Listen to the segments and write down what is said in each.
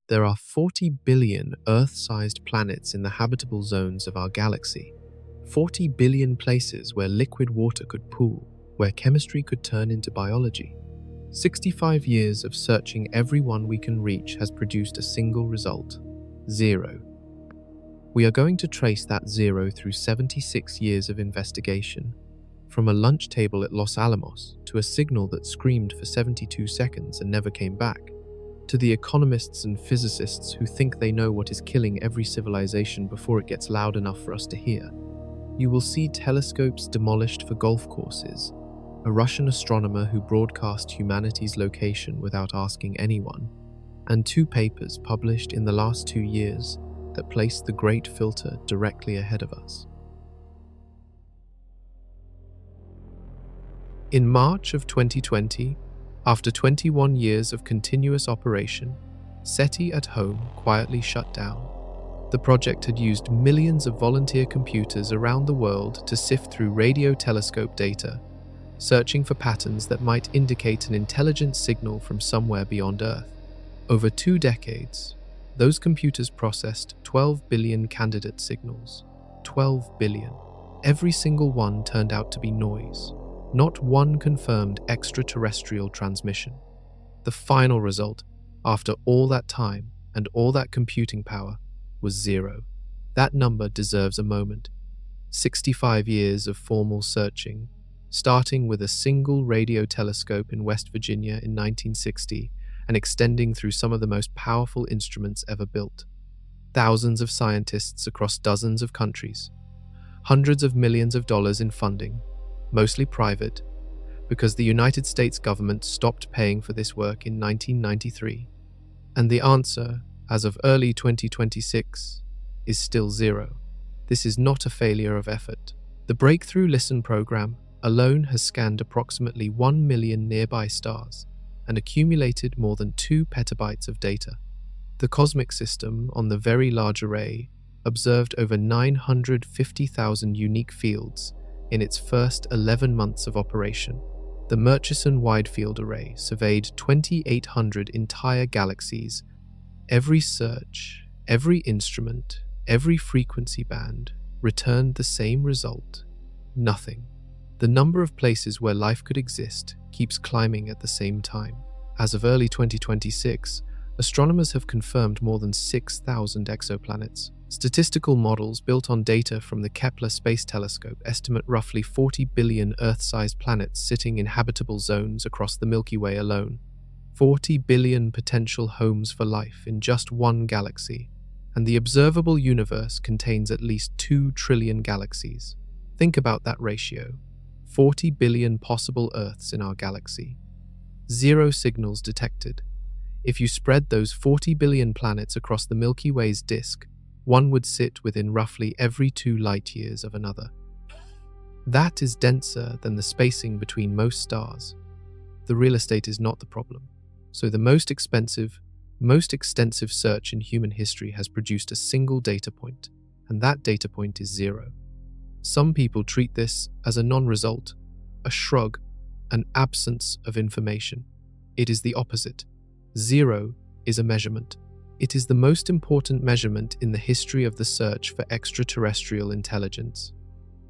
There are 40 billion Earth-sized planets in the habitable zones of our galaxy. 40 billion places where liquid water could pool, where chemistry could turn into biology. 65 years of searching every one we can reach has produced a single result: zero. We are going to trace that zero through 76 years of investigation, from a lunch table at Los Alamos to a signal that screamed for 72 seconds and never came back, to the economists and physicists who think they know what is killing every civilization before it gets loud enough for us to hear. You will see telescopes demolished for golf courses, a Russian astronomer who broadcast humanity's location without asking anyone, and 2 papers published in the last 2 years that place the Great Filter directly ahead of us. In March of 2020, after 21 years of continuous operation, SETI at home quietly shut down. The project had used millions of volunteer computers around the world to sift through radio telescope data, searching for patterns that might indicate an intelligent signal from somewhere beyond Earth. Over 2 decades, those computers processed 12 billion candidate signals. 12 billion. Every single one turned out to be noise. Not one confirmed extraterrestrial transmission. The final result, after all that time and all that computing power, was 0. That number deserves a moment. 65 years of formal searching, starting with a single radio telescope in West Virginia in 1960 and extending through some of the most powerful instruments ever built. Thousands of scientists across dozens of countries. Hundreds of millions of dollars in funding, mostly private, because the United States government stopped paying for this work in 1993. And the answer, as of early 2026, is still 0. This is not a failure of effort. The Breakthrough Listen program alone has scanned approximately 1 million nearby stars and accumulated more than 2 petabytes of data. The cosmic system on the Very Large Array observed over 950,000 unique fields in its first 11 months of operation. The Murchison Wide Field Array surveyed 2,800 entire galaxies. Every search, every instrument, every frequency band returned the same result: nothing. The number of places where life could exist keeps climbing at the same time. As of early 2026, astronomers have confirmed more than 6,000 exoplanets. Statistical models built on data from the Kepler Space Telescope estimate roughly 40 billion Earth-sized planets sitting in habitable zones across the Milky Way alone. 40 billion potential homes for life in just one galaxy, and the observable universe contains at least 2 trillion galaxies. Think about that ratio: 40 billion possible Earths in our galaxy. 0 signals detected. If you spread those 40 billion planets across the Milky Way's disk, one would sit within roughly every 2 light-years of another. That is denser than the spacing between most stars. The real estate is not the problem. So the most expensive, most extensive search in human history has produced a single data point, and that data point is 0. Some people treat this as a non-result, a shrug, an absence of information. It is the opposite. 0 is a measurement. It is the most important measurement in the history of the search for extraterrestrial intelligence.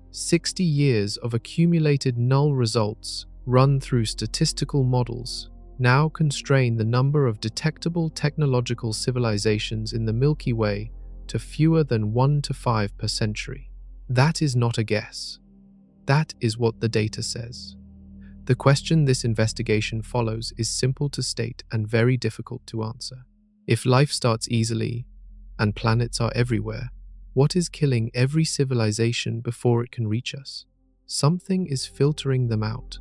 60 years of accumulated null results run through statistical models now constrain the number of detectable technological civilizations in the Milky Way to fewer than 1 to 5 per century. That is not a guess. That is what the data says. The question this investigation follows is simple to state and very difficult to answer. If life starts easily, and planets are everywhere, what is killing every civilization before it can reach us? Something is filtering them out.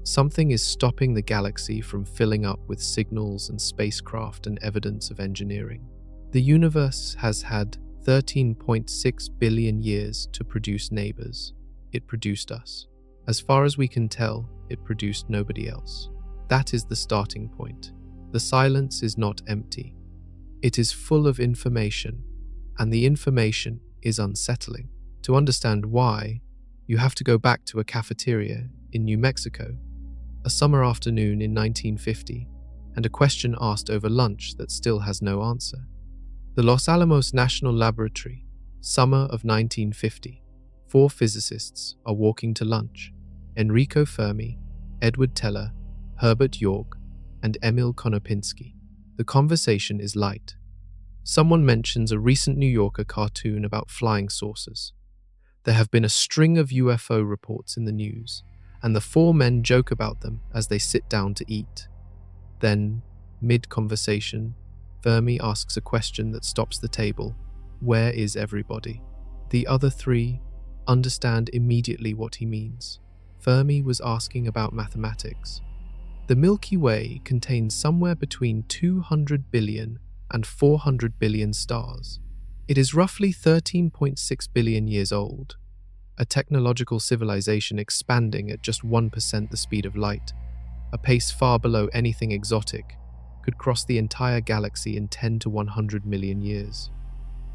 Something is stopping the galaxy from filling up with signals and spacecraft and evidence of engineering. The universe has had 13.6 billion years to produce neighbors. It produced us. As far as we can tell, it produced nobody else. That is the starting point. The silence is not empty. It is full of information, and the information is unsettling. To understand why, you have to go back to a cafeteria in New Mexico, a summer afternoon in 1950, and a question asked over lunch that still has no answer. The Los Alamos National Laboratory, summer of 1950. 4 physicists are walking to lunch: Enrico Fermi, Edward Teller, Herbert York, and Emil Konopinski. The conversation is light. Someone mentions a recent New Yorker cartoon about flying saucers. There have been a string of UFO reports in the news, and the 4 men joke about them as they sit down to eat. Then, mid-conversation, Fermi asks a question that stops the table. Where is everybody? The other 3 understand immediately what he means. Fermi was asking about mathematics. The Milky Way contains somewhere between 200 billion and 400 billion stars. It is roughly 13.6 billion years old, a technological civilization expanding at just 1% the speed of light, a pace far below anything exotic, could cross the entire galaxy in 10 to 100 million years.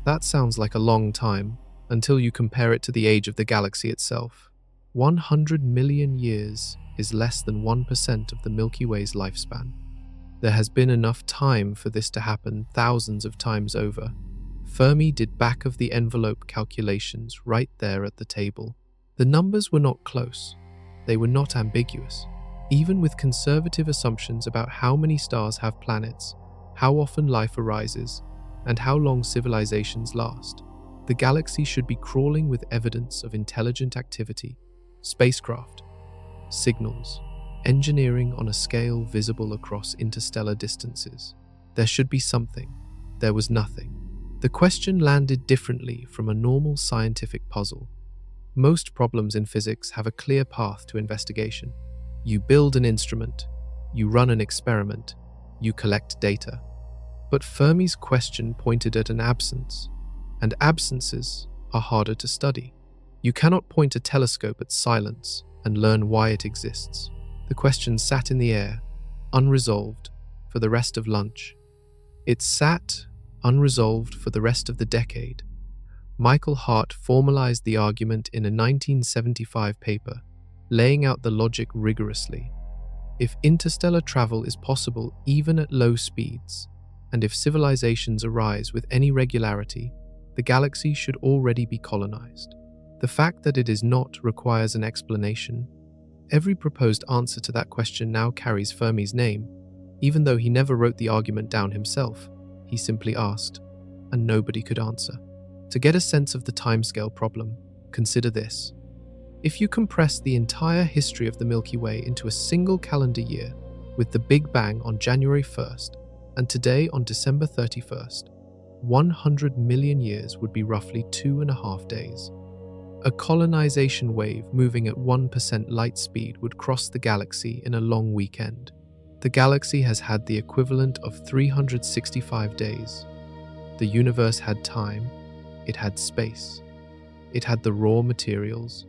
That sounds like a long time, until you compare it to the age of the galaxy itself. 100 million years is less than 1% of the Milky Way's lifespan. There has been enough time for this to happen thousands of times over. Fermi did back-of-the-envelope calculations right there at the table. The numbers were not close. They were not ambiguous. Even with conservative assumptions about how many stars have planets, how often life arises, and how long civilizations last, the galaxy should be crawling with evidence of intelligent activity, spacecraft, signals, engineering on a scale visible across interstellar distances. There should be something. There was nothing. The question landed differently from a normal scientific puzzle. Most problems in physics have a clear path to investigation. You build an instrument, you run an experiment, you collect data. But Fermi's question pointed at an absence, and absences are harder to study. You cannot point a telescope at silence and learn why it exists. The question sat in the air, unresolved, for the rest of lunch. It sat unresolved for the rest of the decade. Michael Hart formalized the argument in a 1975 paper, laying out the logic rigorously. If interstellar travel is possible even at low speeds, and if civilizations arise with any regularity, the galaxy should already be colonized. The fact that it is not requires an explanation. Every proposed answer to that question now carries Fermi's name. Even though he never wrote the argument down himself, he simply asked, and nobody could answer. To get a sense of the timescale problem, consider this. If you compress the entire history of the Milky Way into a single calendar year, with the Big Bang on January 1st and today on December 31st, 100 million years would be roughly 2.5 days. A colonization wave moving at 1% light speed would cross the galaxy in a long weekend. The galaxy has had the equivalent of 365 days. The universe had time, it had space, it had the raw materials.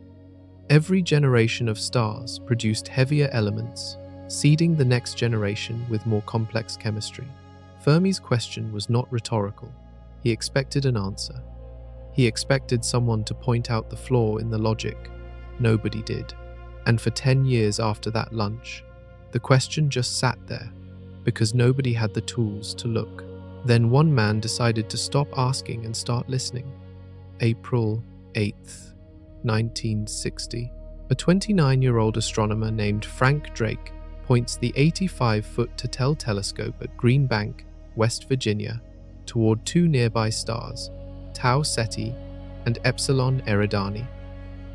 Every generation of stars produced heavier elements, seeding the next generation with more complex chemistry. Fermi's question was not rhetorical. He expected an answer. He expected someone to point out the flaw in the logic. Nobody did. And for 10 years after that lunch, the question just sat there, because nobody had the tools to look. Then one man decided to stop asking and start listening. April 8th, 1960. A 29-year-old astronomer named Frank Drake points the 85-foot Tittel telescope at Green Bank, West Virginia, toward 2 nearby stars, Tau Ceti and Epsilon Eridani.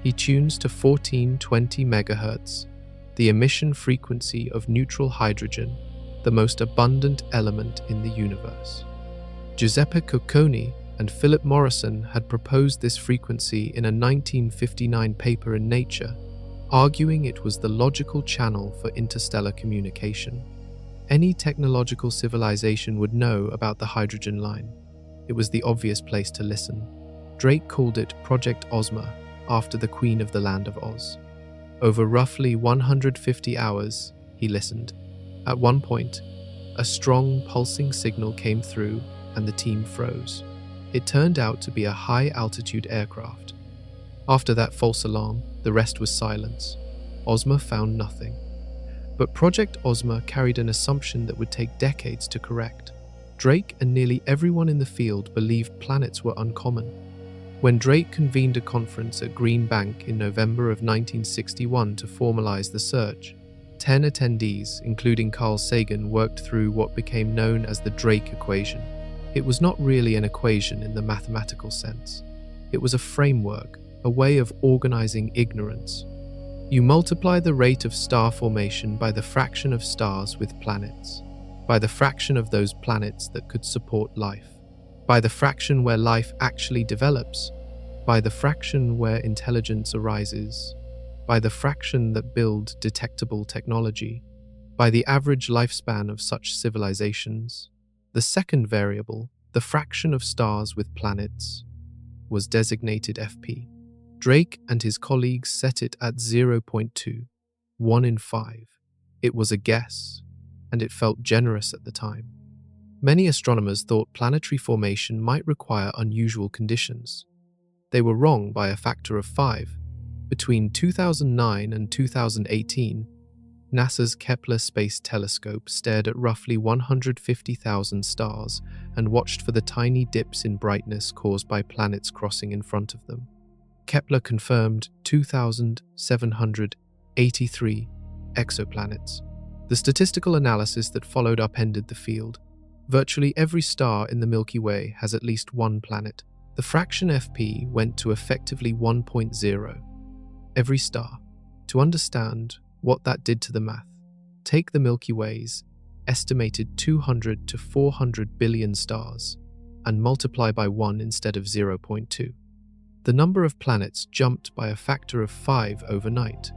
He tunes to 1420 MHz, the emission frequency of neutral hydrogen, the most abundant element in the universe. Giuseppe Cocconi and Philip Morrison had proposed this frequency in a 1959 paper in Nature, arguing it was the logical channel for interstellar communication. Any technological civilization would know about the hydrogen line. It was the obvious place to listen. Drake called it Project Ozma, after the Queen of the Land of Oz. Over roughly 150 hours, he listened. At one point, a strong pulsing signal came through and the team froze. It turned out to be a high-altitude aircraft. After that false alarm, the rest was silence. Ozma found nothing. But Project Ozma carried an assumption that would take decades to correct. Drake and nearly everyone in the field believed planets were uncommon. When Drake convened a conference at Green Bank in November of 1961 to formalize the search, 10 attendees, including Carl Sagan, worked through what became known as the Drake equation. It was not really an equation in the mathematical sense. It was a framework, a way of organizing ignorance. You multiply the rate of star formation by the fraction of stars with planets, by the fraction of those planets that could support life, by the fraction where life actually develops, by the fraction where intelligence arises, by the fraction that build detectable technology, by the average lifespan of such civilizations. The second variable, the fraction of stars with planets, was designated FP. Drake and his colleagues set it at 0.2, 1 in 5. It was a guess, and it felt generous at the time. Many astronomers thought planetary formation might require unusual conditions. They were wrong by a factor of 5. Between 2009 and 2018, NASA's Kepler Space Telescope stared at roughly 150,000 stars and watched for the tiny dips in brightness caused by planets crossing in front of them. Kepler confirmed 2,783 exoplanets. The statistical analysis that followed upended the field. Virtually every star in the Milky Way has at least one planet. The fraction FP went to effectively 1.0. Every star. To understand what that did to the math, take the Milky Way's estimated 200 to 400 billion stars and multiply by 1 instead of 0.2. The number of planets jumped by a factor of 5 overnight.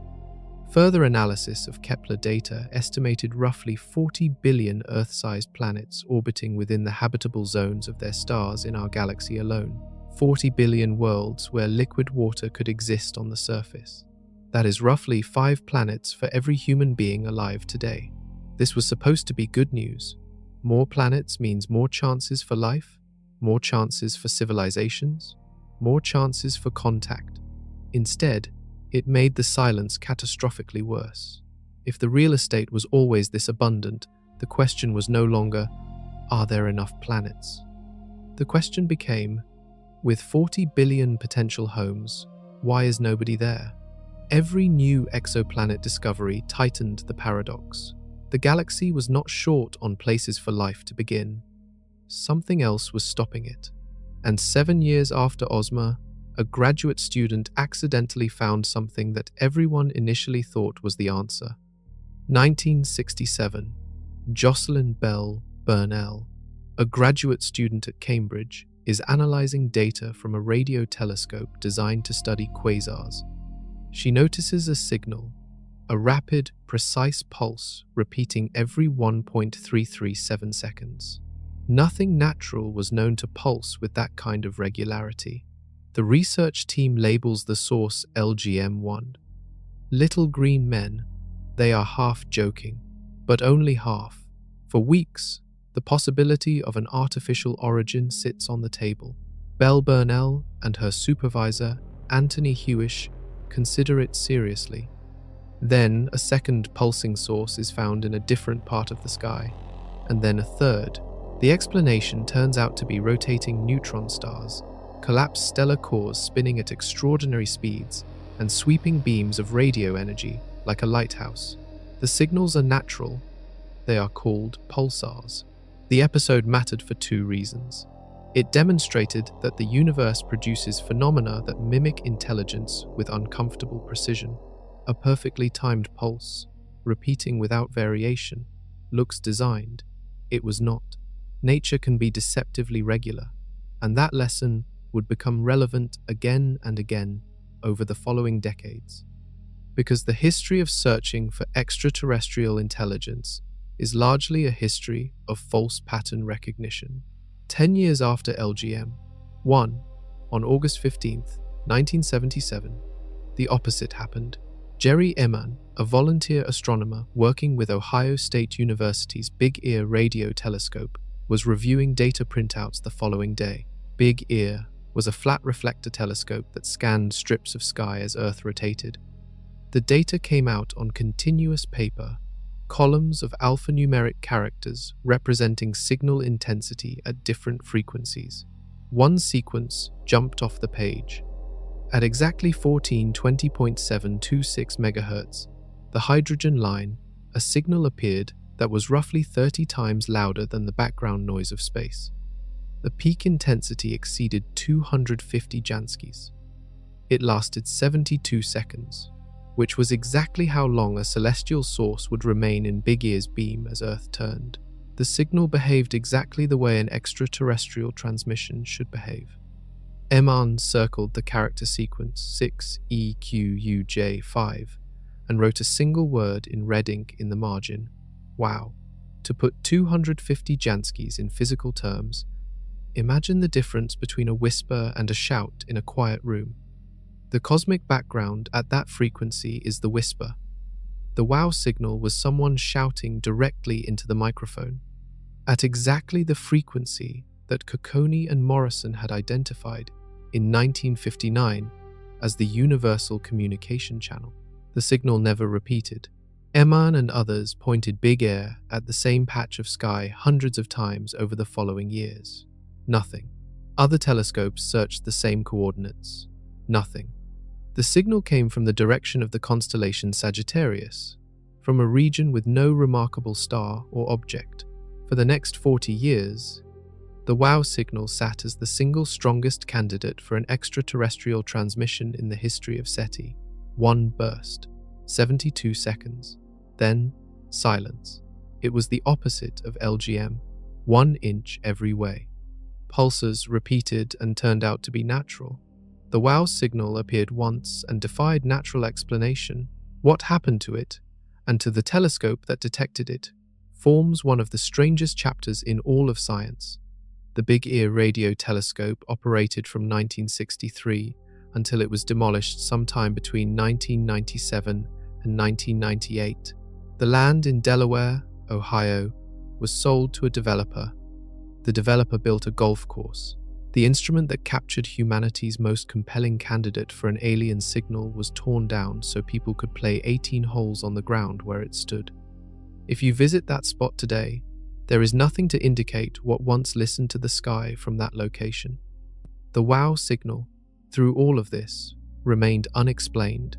Further analysis of Kepler data estimated roughly 40 billion Earth-sized planets orbiting within the habitable zones of their stars in our galaxy alone. 40 billion worlds where liquid water could exist on the surface. That is roughly 5 planets for every human being alive today. This was supposed to be good news. More planets means more chances for life, more chances for civilizations, more chances for contact. Instead, it made the silence catastrophically worse. If the real estate was always this abundant, the question was no longer, are there enough planets? The question became, with 40 billion potential homes, why is nobody there? Every new exoplanet discovery tightened the paradox. The galaxy was not short on places for life to begin. Something else was stopping it. And 7 years after Ozma, a graduate student accidentally found something that everyone initially thought was the answer. 1967, Jocelyn Bell Burnell, a graduate student at Cambridge, is analyzing data from a radio telescope designed to study quasars. She notices a signal, a rapid, precise pulse repeating every 1.337 seconds. Nothing natural was known to pulse with that kind of regularity. The research team labels the source LGM1. Little green men, they are half joking, but only half. For weeks, the possibility of an artificial origin sits on the table. Belle Burnell and her supervisor, Anthony Hewish, consider it seriously. Then a second pulsing source is found in a different part of the sky, and then a third. The explanation turns out to be rotating neutron stars, collapsed stellar cores spinning at extraordinary speeds, and sweeping beams of radio energy like a lighthouse. The signals are natural. They are called pulsars. The episode mattered for 2 reasons. It demonstrated that the universe produces phenomena that mimic intelligence with uncomfortable precision. A perfectly timed pulse, repeating without variation, looks designed. It was not. Nature can be deceptively regular, and that lesson would become relevant again and again over the following decades. Because the history of searching for extraterrestrial intelligence is largely a history of false pattern recognition. 10 years after LGM-1, on August 15th, 1977, the opposite happened. Jerry Eman, a volunteer astronomer working with Ohio State University's Big Ear radio telescope, was reviewing data printouts the following day. Big Ear was a flat reflector telescope that scanned strips of sky as Earth rotated. The data came out on continuous paper, columns of alphanumeric characters representing signal intensity at different frequencies. One sequence jumped off the page. At exactly 1420.726 MHz, the hydrogen line, a signal appeared that was roughly 30 times louder than the background noise of space. The peak intensity exceeded 250 Janskis. It lasted 72 seconds, which was exactly how long a celestial source would remain in Big Ear's beam as Earth turned. The signal behaved exactly the way an extraterrestrial transmission should behave. Eman circled the character sequence 6EQUJ5 and wrote a single word in red ink in the margin, "Wow." To put 250 Janskis in physical terms, imagine the difference between a whisper and a shout in a quiet room. The cosmic background at that frequency is the whisper. The wow signal was someone shouting directly into the microphone. At exactly the frequency that Cocconi and Morrison had identified in 1959 as the Universal Communication Channel. The signal never repeated. Eman and others pointed Big Ear at the same patch of sky hundreds of times over the following years. Nothing. Other telescopes searched the same coordinates. Nothing. The signal came from the direction of the constellation Sagittarius, from a region with no remarkable star or object. For the next 40 years, the WOW signal sat as the single strongest candidate for an extraterrestrial transmission in the history of SETI. One burst, 72 seconds, then silence. It was the opposite of LGM, 1 inch every way. Pulses repeated and turned out to be natural. The WOW signal appeared once and defied natural explanation. What happened to it, and to the telescope that detected it, forms one of the strangest chapters in all of science. The Big Ear radio telescope operated from 1963 until it was demolished sometime between 1997 and 1998. The land in Delaware, Ohio, was sold to a developer. The developer built a golf course. The instrument that captured humanity's most compelling candidate for an alien signal was torn down so people could play 18 holes on the ground where it stood. If you visit that spot today, there is nothing to indicate what once listened to the sky from that location. The WOW signal, through all of this, remained unexplained.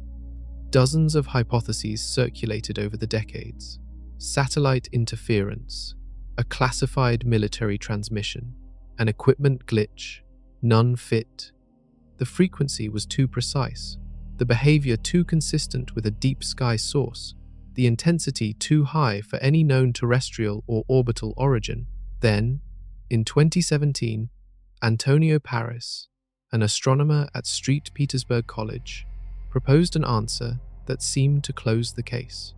Dozens of hypotheses circulated over the decades. Satellite interference, a classified military transmission, an equipment glitch, none fit. The frequency was too precise, the behavior too consistent with a deep sky source, the intensity too high for any known terrestrial or orbital origin. Then, in 2017, Antonio Paris, an astronomer at St. Petersburg College, proposed an answer that seemed to close the case.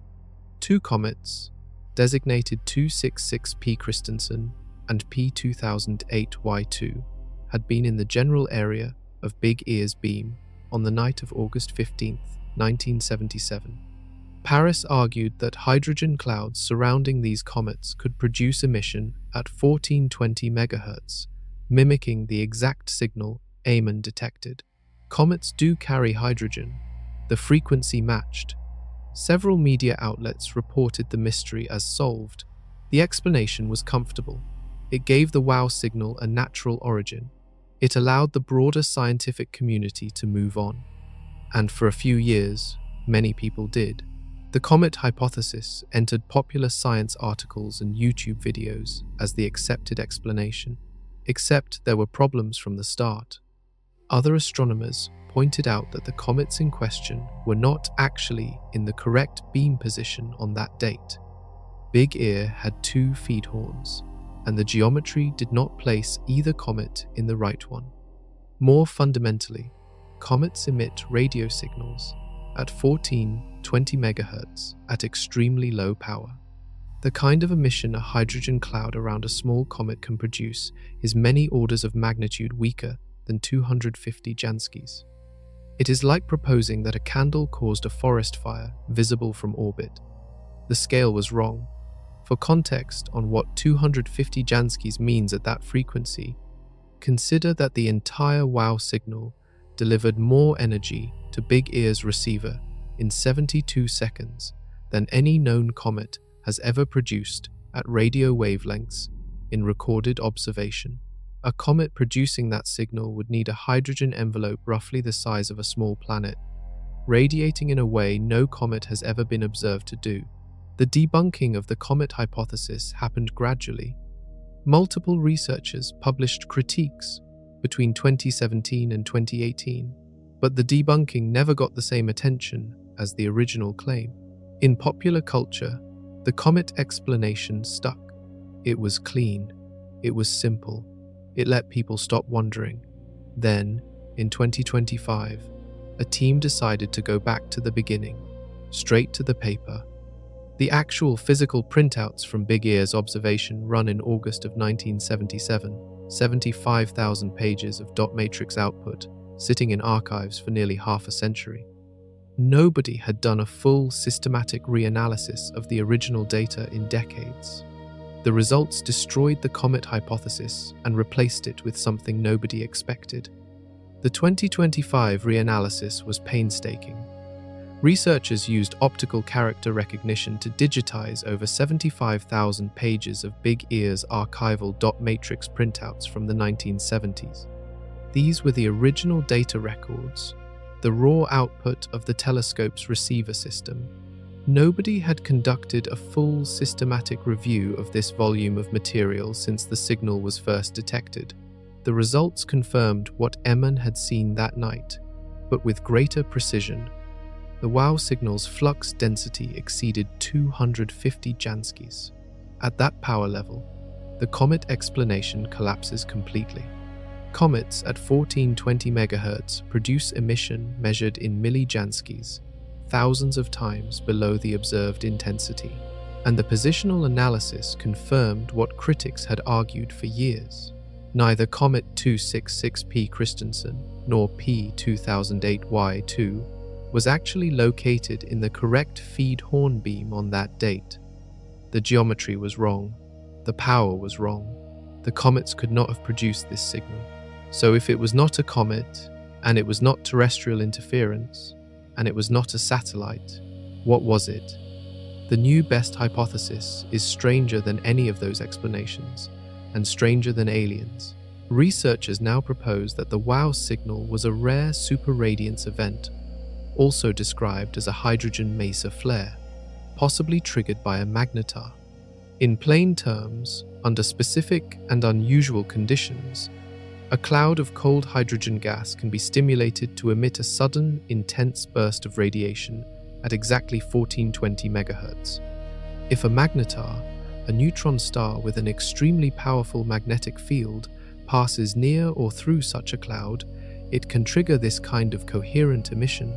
Two comets, designated 266P Christensen and P2008Y2, had been in the general area of Big Ear's beam on the night of August 15, 1977. Paris argued that hydrogen clouds surrounding these comets could produce emission at 1420 MHz, mimicking the exact signal Eman detected. Comets do carry hydrogen. The frequency matched. Several media outlets reported the mystery as solved. The explanation was comfortable. It gave the WOW signal a natural origin. It allowed the broader scientific community to move on. And for a few years, many people did. The comet hypothesis entered popular science articles and YouTube videos as the accepted explanation, except there were problems from the start. Other astronomers pointed out that the comets in question were not actually in the correct beam position on that date. Big Ear had 2 feed horns, and the geometry did not place either comet in the right one. More fundamentally, comets emit radio signals at 1420 MHz at extremely low power. The kind of emission a hydrogen cloud around a small comet can produce is many orders of magnitude weaker than 250 Janskis. It is like proposing that a candle caused a forest fire visible from orbit. The scale was wrong. For context on what 250 Janskis means at that frequency, consider that the entire WOW signal delivered more energy to Big Ear's receiver in 72 seconds than any known comet has ever produced at radio wavelengths in recorded observation. A comet producing that signal would need a hydrogen envelope roughly the size of a small planet, radiating in a way no comet has ever been observed to do. The debunking of the comet hypothesis happened gradually. Multiple researchers published critiques between 2017 and 2018, but the debunking never got the same attention as the original claim. In popular culture, the comet explanation stuck. It was clean. It was simple. It let people stop wondering. Then, in 2025, a team decided to go back to the beginning, straight to the paper. The actual physical printouts from Big Ear's observation run in August of 1977, 75,000 pages of dot matrix output, sitting in archives for nearly half a century. Nobody had done a full systematic reanalysis of the original data in decades. The results destroyed the comet hypothesis and replaced it with something nobody expected. The 2025 reanalysis was painstaking. Researchers used optical character recognition to digitize over 75,000 pages of Big Ear's archival dot matrix printouts from the 1970s. These were the original data records, the raw output of the telescope's receiver system. Nobody had conducted a full systematic review of this volume of material since the signal was first detected. The results confirmed what Eman had seen that night, but with greater precision. The WOW signal's flux density exceeded 250 Janskis. At that power level, the comet explanation collapses completely. Comets at 1420 MHz produce emission measured in millijanskis, thousands of times below the observed intensity, and the positional analysis confirmed what critics had argued for years. Neither Comet 266P Christensen nor P2008Y2 was actually located in the correct feed horn beam on that date. The geometry was wrong. The power was wrong. The comets could not have produced this signal. So if it was not a comet, and it was not terrestrial interference, and it was not a satellite, what was it? The new best hypothesis is stranger than any of those explanations, and stranger than aliens. Researchers now propose that the WOW signal was a rare superradiance event, also described as a hydrogen mesa flare, possibly triggered by a magnetar. In plain terms, under specific and unusual conditions, a cloud of cold hydrogen gas can be stimulated to emit a sudden, intense burst of radiation at exactly 1420 MHz. If a magnetar, a neutron star with an extremely powerful magnetic field, passes near or through such a cloud, it can trigger this kind of coherent emission.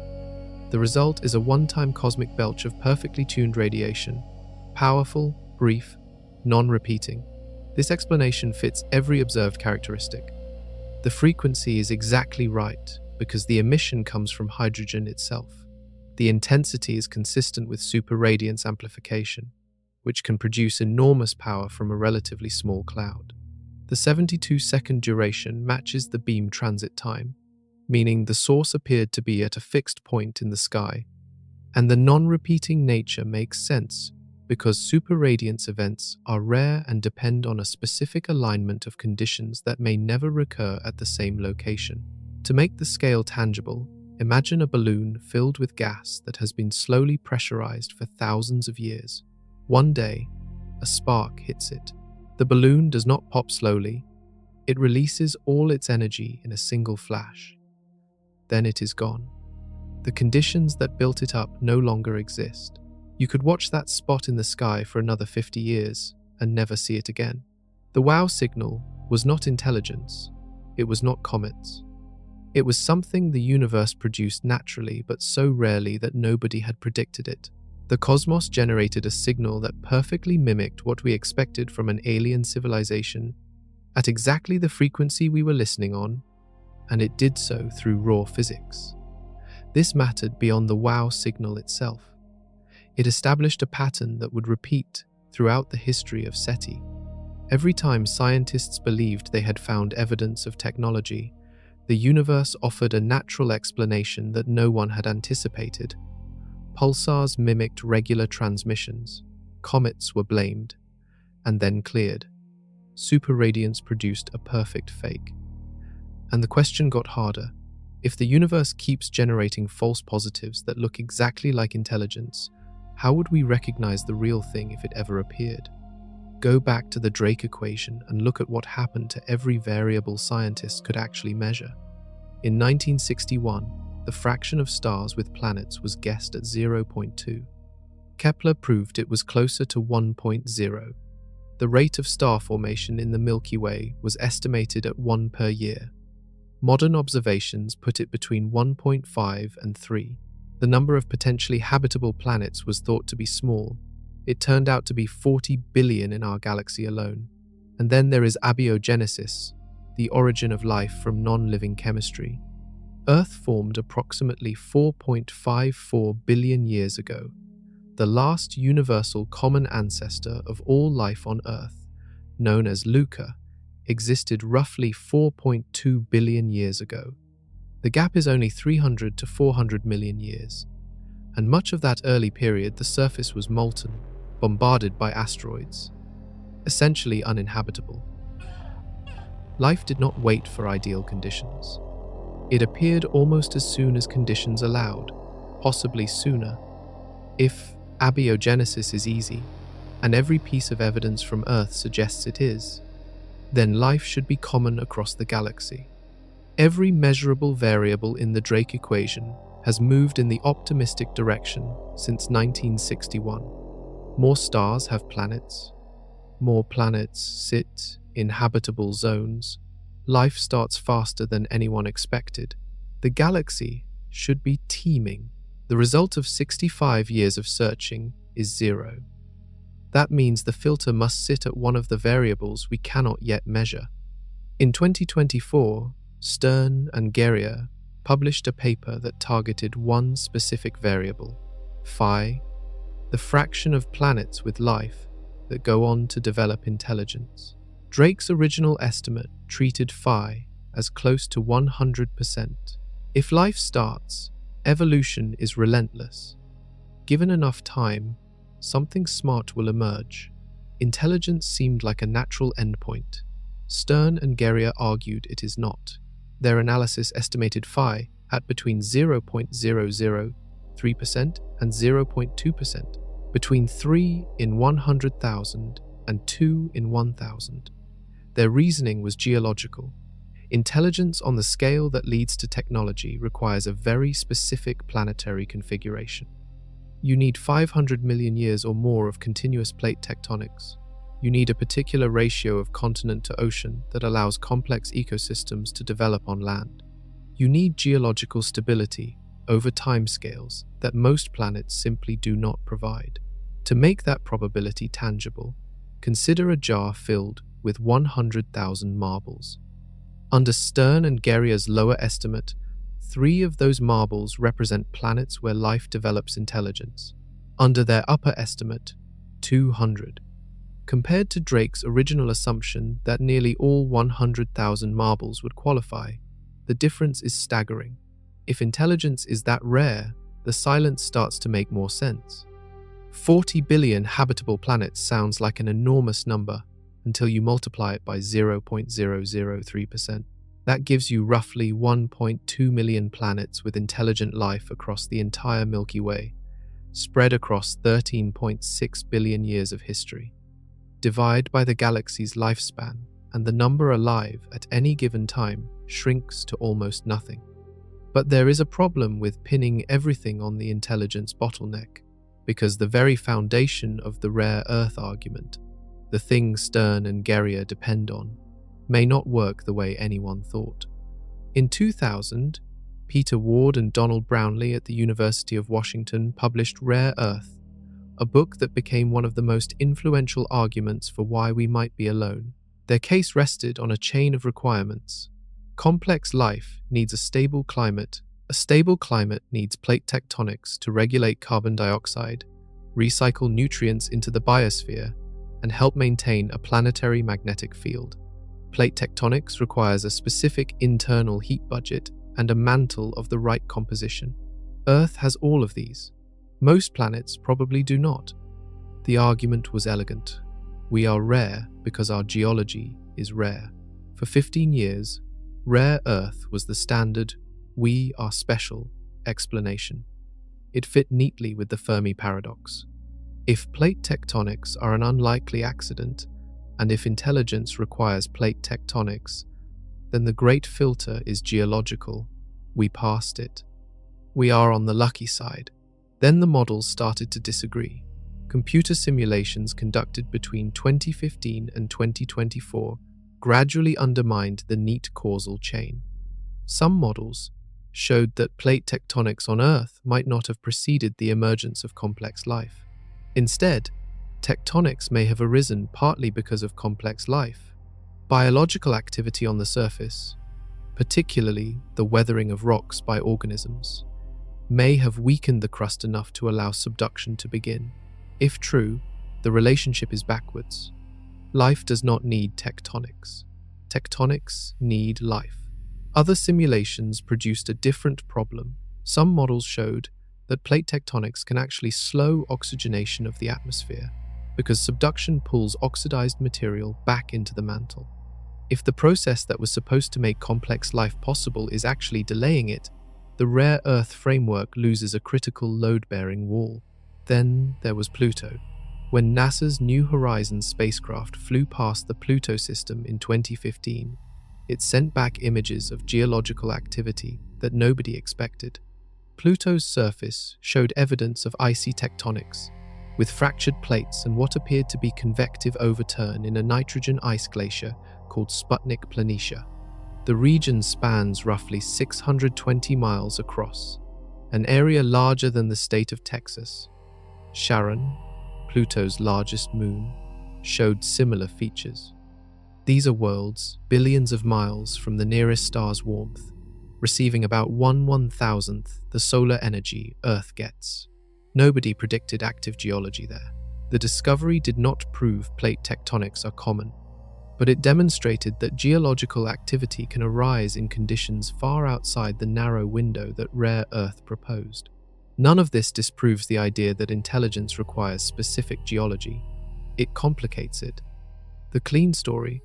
The result is a one-time cosmic belch of perfectly tuned radiation, powerful, brief, non-repeating. This explanation fits every observed characteristic. The frequency is exactly right because the emission comes from hydrogen itself. The intensity is consistent with superradiance amplification, which can produce enormous power from a relatively small cloud. The 72-second duration matches the beam transit time, meaning the source appeared to be at a fixed point in the sky, and the non-repeating nature makes sense because superradiance events are rare and depend on a specific alignment of conditions that may never recur at the same location. To make the scale tangible, imagine a balloon filled with gas that has been slowly pressurized for thousands of years. One day, a spark hits it. The balloon does not pop slowly. It releases all its energy in a single flash. Then it is gone. The conditions that built it up no longer exist. You could watch that spot in the sky for another 50 years and never see it again. The WOW signal was not intelligence. It was not comets. It was something the universe produced naturally but so rarely that nobody had predicted it. The cosmos generated a signal that perfectly mimicked what we expected from an alien civilization at exactly the frequency we were listening on, and it did so through raw physics. This mattered beyond the WOW signal itself. It established a pattern that would repeat throughout the history of SETI. Every time scientists believed they had found evidence of technology, the universe offered a natural explanation that no one had anticipated. Pulsars mimicked regular transmissions. Comets were blamed, and then cleared. Superradiance produced a perfect fake. And the question got harder. If the universe keeps generating false positives that look exactly like intelligence, how would we recognize the real thing if it ever appeared? Go back to the Drake equation and look at what happened to every variable scientists could actually measure. In 1961, the fraction of stars with planets was guessed at 0.2. Kepler proved it was closer to 1.0. The rate of star formation in the Milky Way was estimated at 1 per year. Modern observations put it between 1.5 and 3. The number of potentially habitable planets was thought to be small. It turned out to be 40 billion in our galaxy alone. And then there is abiogenesis, the origin of life from non-living chemistry. Earth formed approximately 4.54 billion years ago. The last universal common ancestor of all life on Earth, known as Luca, existed roughly 4.2 billion years ago. The gap is only 300 to 400 million years. And much of that early period, the surface was molten, bombarded by asteroids, essentially uninhabitable. Life did not wait for ideal conditions. It appeared almost as soon as conditions allowed, possibly sooner. If abiogenesis is easy, and every piece of evidence from Earth suggests it is, then life should be common across the galaxy. Every measurable variable in the Drake equation has moved in the optimistic direction since 1961. More stars have planets. More planets sit in habitable zones. Life starts faster than anyone expected. The galaxy should be teeming. The result of 65 years of searching is 0. That means the filter must sit at one of the variables we cannot yet measure. In 2024, Stern and Guerrier published a paper that targeted one specific variable, phi, the fraction of planets with life that go on to develop intelligence. Drake's original estimate treated phi as close to 100%. If life starts, evolution is relentless. Given enough time, something smart will emerge. Intelligence seemed like a natural endpoint. Stern and Guerrier argued it is not. Their analysis estimated phi at between 0.003% and 0.2%, between 3 in 100,000 and 2 in 1,000. Their reasoning was geological. Intelligence on the scale that leads to technology requires a very specific planetary configuration. You need 500 million years or more of continuous plate tectonics. You need a particular ratio of continent to ocean that allows complex ecosystems to develop on land. You need geological stability over timescales that most planets simply do not provide. To make that probability tangible, consider a jar filled with 100,000 marbles. Under Stern and Guerrier's lower estimate, 3 of those marbles represent planets where life develops intelligence. Under their upper estimate, 200. Compared to Drake's original assumption that nearly all 100,000 marbles would qualify, the difference is staggering. If intelligence is that rare, the silence starts to make more sense. 40 billion habitable planets sounds like an enormous number until you multiply it by 0.003%. That gives you roughly 1.2 million planets with intelligent life across the entire Milky Way, spread across 13.6 billion years of history. Divide by the galaxy's lifespan, and the number alive at any given time shrinks to almost nothing. But there is a problem with pinning everything on the intelligence bottleneck, because the very foundation of the rare Earth argument, the thing Stern and Guerrier depend on, may not work the way anyone thought. In 2000, Peter Ward and Donald Brownlee at the University of Washington published Rare Earth, a book that became one of the most influential arguments for why we might be alone. Their case rested on a chain of requirements. Complex life needs a stable climate. A stable climate needs plate tectonics to regulate carbon dioxide, recycle nutrients into the biosphere, and help maintain a planetary magnetic field. Plate tectonics requires a specific internal heat budget and a mantle of the right composition. Earth has all of these. Most planets probably do not. The argument was elegant. We are rare because our geology is rare. For 15 years, rare Earth was the standard "we are special" explanation. It fit neatly with the Fermi paradox. If plate tectonics are an unlikely accident, and if intelligence requires plate tectonics, then the great filter is geological. We passed it. We are on the lucky side. Then the models started to disagree. Computer simulations conducted between 2015 and 2024 gradually undermined the neat causal chain. Some models showed that plate tectonics on Earth might not have preceded the emergence of complex life. Instead, tectonics may have arisen partly because of complex life. Biological activity on the surface, particularly the weathering of rocks by organisms, may have weakened the crust enough to allow subduction to begin. If true, the relationship is backwards. Life does not need tectonics. Tectonics need life. Other simulations produced a different problem. Some models showed that plate tectonics can actually slow oxygenation of the atmosphere because subduction pulls oxidized material back into the mantle. If the process that was supposed to make complex life possible is actually delaying it, the rare Earth framework loses a critical load-bearing wall. Then there was Pluto. When NASA's New Horizons spacecraft flew past the Pluto system in 2015, it sent back images of geological activity that nobody expected. Pluto's surface showed evidence of icy tectonics, with fractured plates and what appeared to be convective overturn in a nitrogen ice glacier called Sputnik Planitia. The region spans roughly 620 miles across, an area larger than the state of Texas. Charon, Pluto's largest moon, showed similar features. These are worlds billions of miles from the nearest star's warmth, receiving about 1/1000th the solar energy Earth gets. Nobody predicted active geology there. The discovery did not prove plate tectonics are common, but it demonstrated that geological activity can arise in conditions far outside the narrow window that rare Earth proposed. None of this disproves the idea that intelligence requires specific geology. It complicates it. The clean story,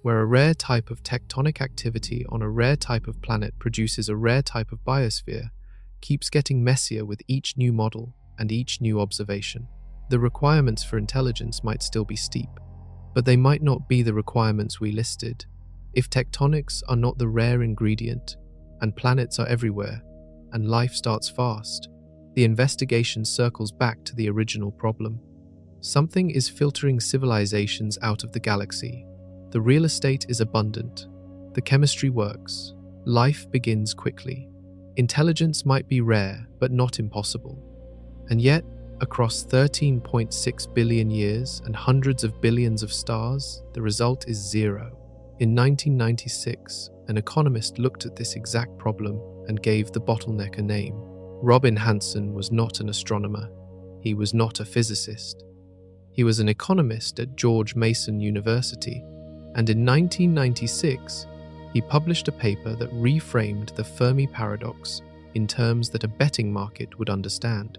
where a rare type of tectonic activity on a rare type of planet produces a rare type of biosphere, keeps getting messier with each new model and each new observation. The requirements for intelligence might still be steep, but they might not be the requirements we listed. If tectonics are not the rare ingredient, and planets are everywhere, and life starts fast, the investigation circles back to the original problem. Something is filtering civilizations out of the galaxy. The real estate is abundant. The chemistry works. Life begins quickly. Intelligence might be rare, but not impossible. And yet, across 13.6 billion years and hundreds of billions of stars, the result is zero. In 1996, an economist looked at this exact problem and gave the bottleneck a name. Robin Hanson was not an astronomer. He was not a physicist. He was an economist at George Mason University, and in 1996, he published a paper that reframed the Fermi paradox in terms that a betting market would understand.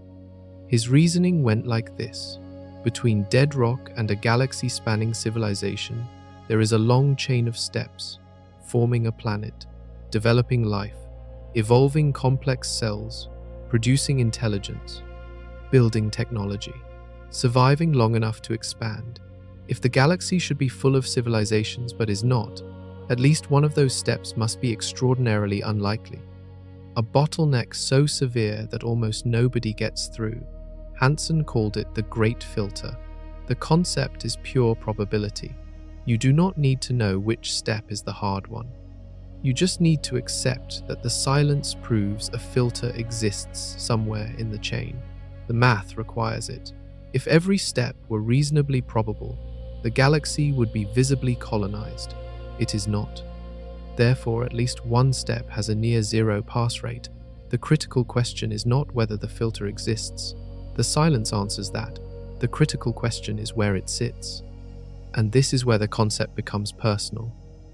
His reasoning went like this. Between dead rock and a galaxy-spanning civilization, there is a long chain of steps, forming a planet, developing life, evolving complex cells, producing intelligence, building technology, surviving long enough to expand. If the galaxy should be full of civilizations but is not, at least one of those steps must be extraordinarily unlikely. A bottleneck so severe that almost nobody gets through. Hansen called it the Great Filter. The concept is pure probability. You do not need to know which step is the hard one. You just need to accept that the silence proves a filter exists somewhere in the chain. The math requires it. If every step were reasonably probable, the galaxy would be visibly colonized. It is not. Therefore, at least one step has a near-zero pass rate. The critical question is not whether the filter exists. The silence answers that. The critical question is where it sits. And this is where the concept becomes personal.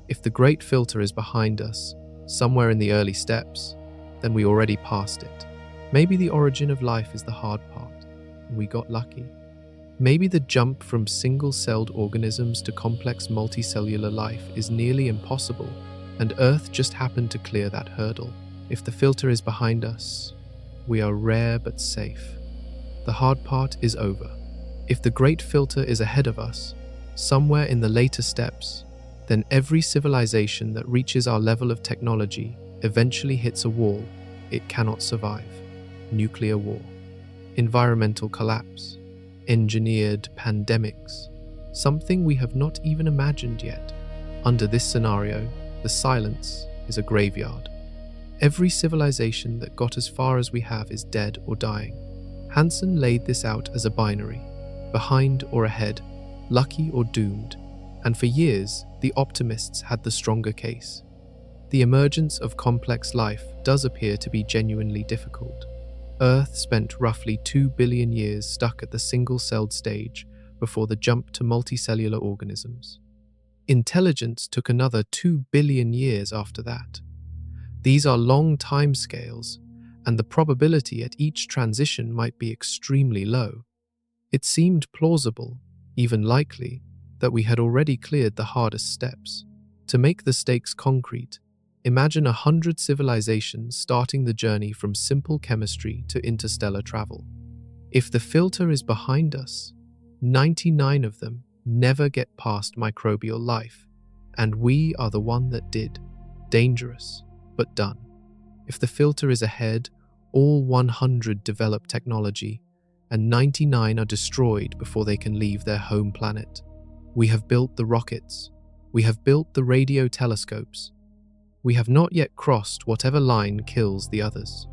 If the great filter is behind us, somewhere in the early steps, then we already passed it. Maybe the origin of life is the hard part, and we got lucky. Maybe the jump from single-celled organisms to complex multicellular life is nearly impossible, and Earth just happened to clear that hurdle. If the filter is behind us, we are rare but safe. The hard part is over. If the great filter is ahead of us, somewhere in the later steps, then every civilization that reaches our level of technology eventually hits a wall it cannot survive. Nuclear war, environmental collapse, engineered pandemics, something we have not even imagined yet. Under this scenario, the silence is a graveyard. Every civilization that got as far as we have is dead or dying. Hansen laid this out as a binary, behind or ahead, lucky or doomed, and for years, the optimists had the stronger case. The emergence of complex life does appear to be genuinely difficult. Earth spent roughly 2 billion years stuck at the single-celled stage before the jump to multicellular organisms. Intelligence took another 2 billion years after that. These are long timescales, and the probability at each transition might be extremely low. It seemed plausible, even likely, that we had already cleared the hardest steps. To make the stakes concrete, imagine 100 civilizations starting the journey from simple chemistry to interstellar travel. If the filter is behind us, 99 of them never get past microbial life, and we are the one that did. Dangerous, but done. If the filter is ahead, all 100 develop technology, and 99 are destroyed before they can leave their home planet. We have built the rockets. We have built the radio telescopes. We have not yet crossed whatever line kills the others.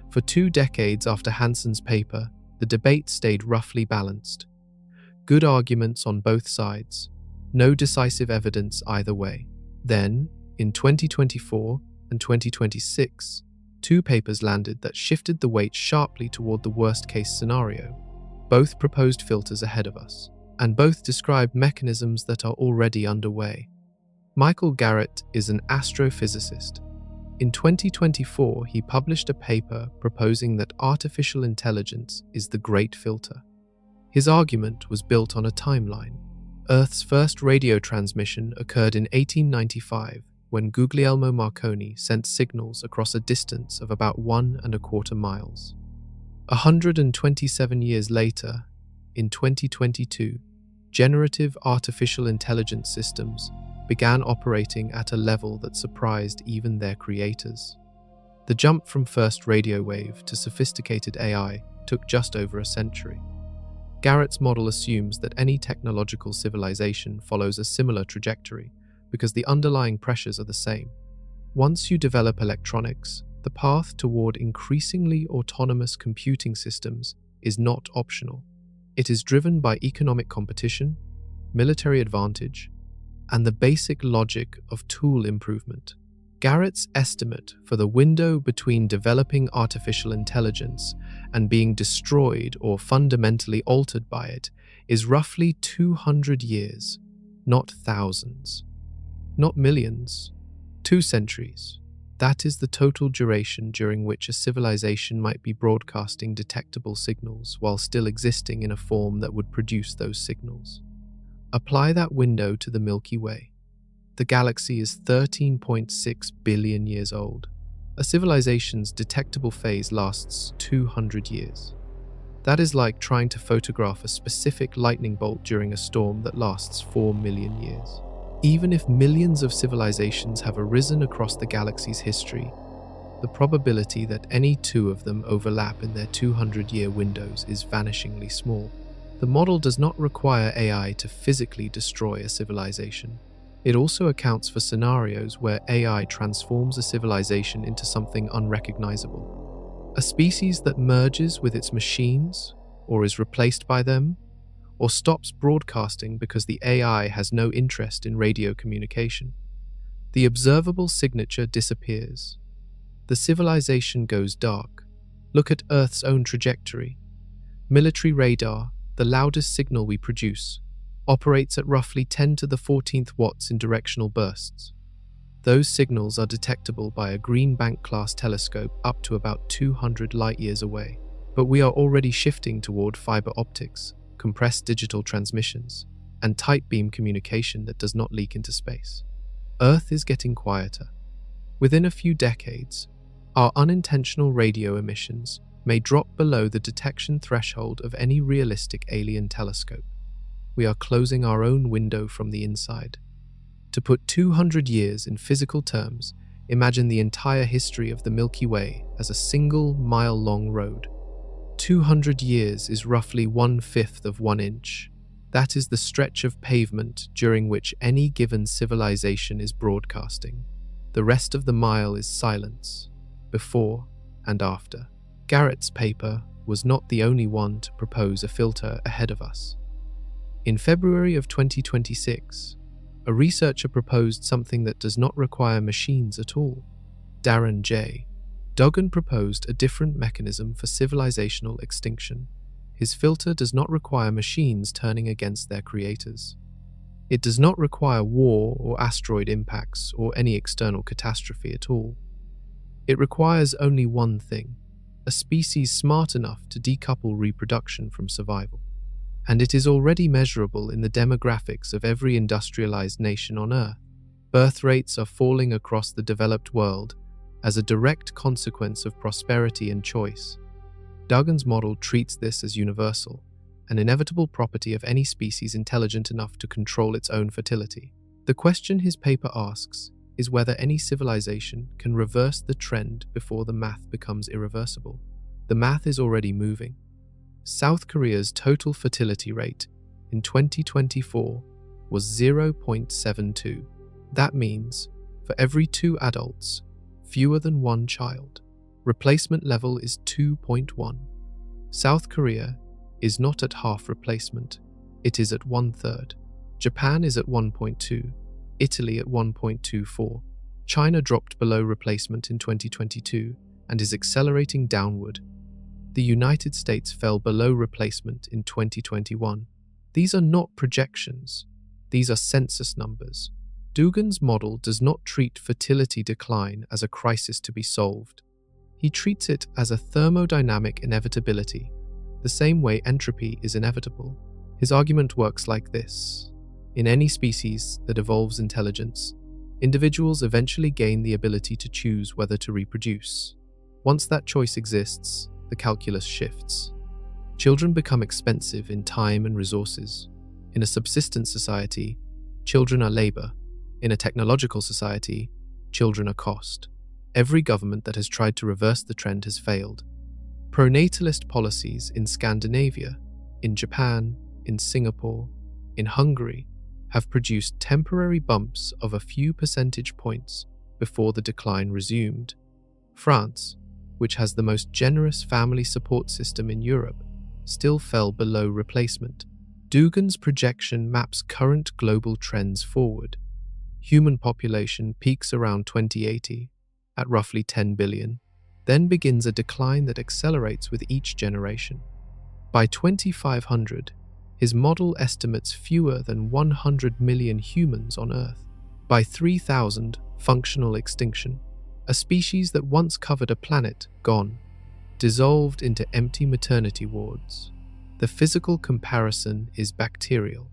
For 2 decades after Hansen's paper, the debate stayed roughly balanced. Good arguments on both sides, no decisive evidence either way. Then, in 2024 and 2026, 2 papers landed that shifted the weight sharply toward the worst-case scenario. Both proposed filters ahead of us, and both described mechanisms that are already underway. Michael Garrett is an astrophysicist. In 2024, he published a paper proposing that artificial intelligence is the great filter. His argument was built on a timeline. Earth's first radio transmission occurred in 1895 when Guglielmo Marconi sent signals across a distance of about 1.25 miles. 127 years later, in 2022, generative artificial intelligence systems began operating at a level that surprised even their creators. The jump from first radio wave to sophisticated AI took just over a century. Garrett's model assumes that any technological civilization follows a similar trajectory because the underlying pressures are the same. Once you develop electronics, the path toward increasingly autonomous computing systems is not optional. It is driven by economic competition, military advantage, and the basic logic of tool improvement. Garrett's estimate for the window between developing artificial intelligence and being destroyed or fundamentally altered by it is roughly 200 years, not thousands, not millions, 2 centuries. That is the total duration during which a civilization might be broadcasting detectable signals while still existing in a form that would produce those signals. Apply that window to the Milky Way. The galaxy is 13.6 billion years old. A civilization's detectable phase lasts 200 years. That is like trying to photograph a specific lightning bolt during a storm that lasts 4 million years. Even if millions of civilizations have arisen across the galaxy's history, the probability that any 2 of them overlap in their 200-year windows is vanishingly small. The model does not require AI to physically destroy a civilization. It also accounts for scenarios where AI transforms a civilization into something unrecognizable. A species that merges with its machines, or is replaced by them, or stops broadcasting because the AI has no interest in radio communication. The observable signature disappears. The civilization goes dark. Look at Earth's own trajectory. Military radar, the loudest signal we produce, operates at roughly 10 to the 14th watts in directional bursts. Those signals are detectable by a Green Bank-class telescope up to about 200 light-years away. But we are already shifting toward fiber optics, compressed digital transmissions, and tight beam communication that does not leak into space. Earth is getting quieter. Within a few decades, our unintentional radio emissions may drop below the detection threshold of any realistic alien telescope. We are closing our own window from the inside. To put 200 years in physical terms, imagine the entire history of the Milky Way as a single mile-long road. 200 years is roughly 1/5 of 1 inch. That is the stretch of pavement during which any given civilization is broadcasting. The rest of the mile is silence, before and after. Garrett's paper was not the only one to propose a filter ahead of us. In February of 2026, a researcher proposed something that does not require machines at all. Darren J. Duggan proposed a different mechanism for civilizational extinction. His filter does not require machines turning against their creators. It does not require war or asteroid impacts or any external catastrophe at all. It requires only one thing: a species smart enough to decouple reproduction from survival. And it is already measurable in the demographics of every industrialized nation on Earth. Birth rates are falling across the developed world as a direct consequence of prosperity and choice. Duggan's model treats this as universal, an inevitable property of any species intelligent enough to control its own fertility. The question his paper asks is whether any civilization can reverse the trend before the math becomes irreversible. The math is already moving. South Korea's total fertility rate in 2024 was 0.72. That means, for every 2 adults, fewer than 1 child. Replacement level is 2.1. South Korea is not at half replacement, it is at 1/3. Japan is at 1.2, Italy at 1.24. China dropped below replacement in 2022 and is accelerating downward. The United States fell below replacement in 2021. These are not projections, these are census numbers. Duggan's model does not treat fertility decline as a crisis to be solved. He treats it as a thermodynamic inevitability, the same way entropy is inevitable. His argument works like this. In any species that evolves intelligence, individuals eventually gain the ability to choose whether to reproduce. Once that choice exists, the calculus shifts. Children become expensive in time and resources. In a subsistence society, children are labor. In a technological society, children are cost. Every government that has tried to reverse the trend has failed. Pronatalist policies in Scandinavia, in Japan, in Singapore, in Hungary, have produced temporary bumps of a few percentage points before the decline resumed. France, which has the most generous family support system in Europe, still fell below replacement. Duggan's projection maps current global trends forward. Human population peaks around 2080 at roughly 10 billion, then begins a decline that accelerates with each generation. By 2500, his model estimates fewer than 100 million humans on Earth. By 3000, functional extinction. A species that once covered a planet, gone, dissolved into empty maternity wards. The physical comparison is bacterial,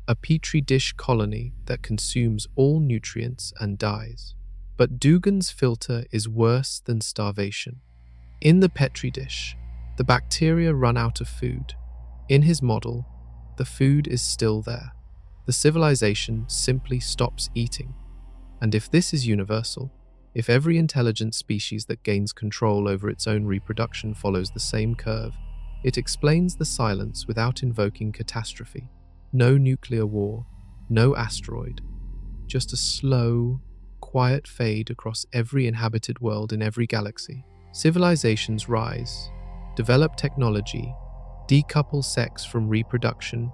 a petri dish colony that consumes all nutrients and dies. But Duggan's filter is worse than starvation. In the petri dish, the bacteria run out of food. In his model, the food is still there. The civilization simply stops eating. And if this is universal, if every intelligent species that gains control over its own reproduction follows the same curve, it explains the silence without invoking catastrophe. No nuclear war, no asteroid, just a slow, quiet fade across every inhabited world in every galaxy. Civilizations rise, develop technology, decouple sex from reproduction,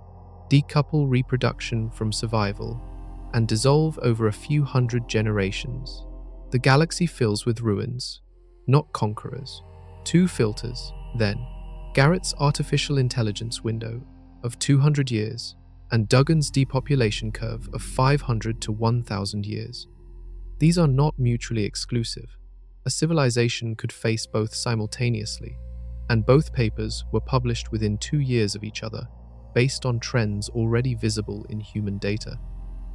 decouple reproduction from survival, and dissolve over a few hundred generations. The galaxy fills with ruins, not conquerors. 2 filters, then, Garrett's artificial intelligence window of 200 years and Duggan's depopulation curve of 500 to 1,000 years. These are not mutually exclusive. A civilization could face both simultaneously, and both papers were published within 2 years of each other. based on trends already visible in human data.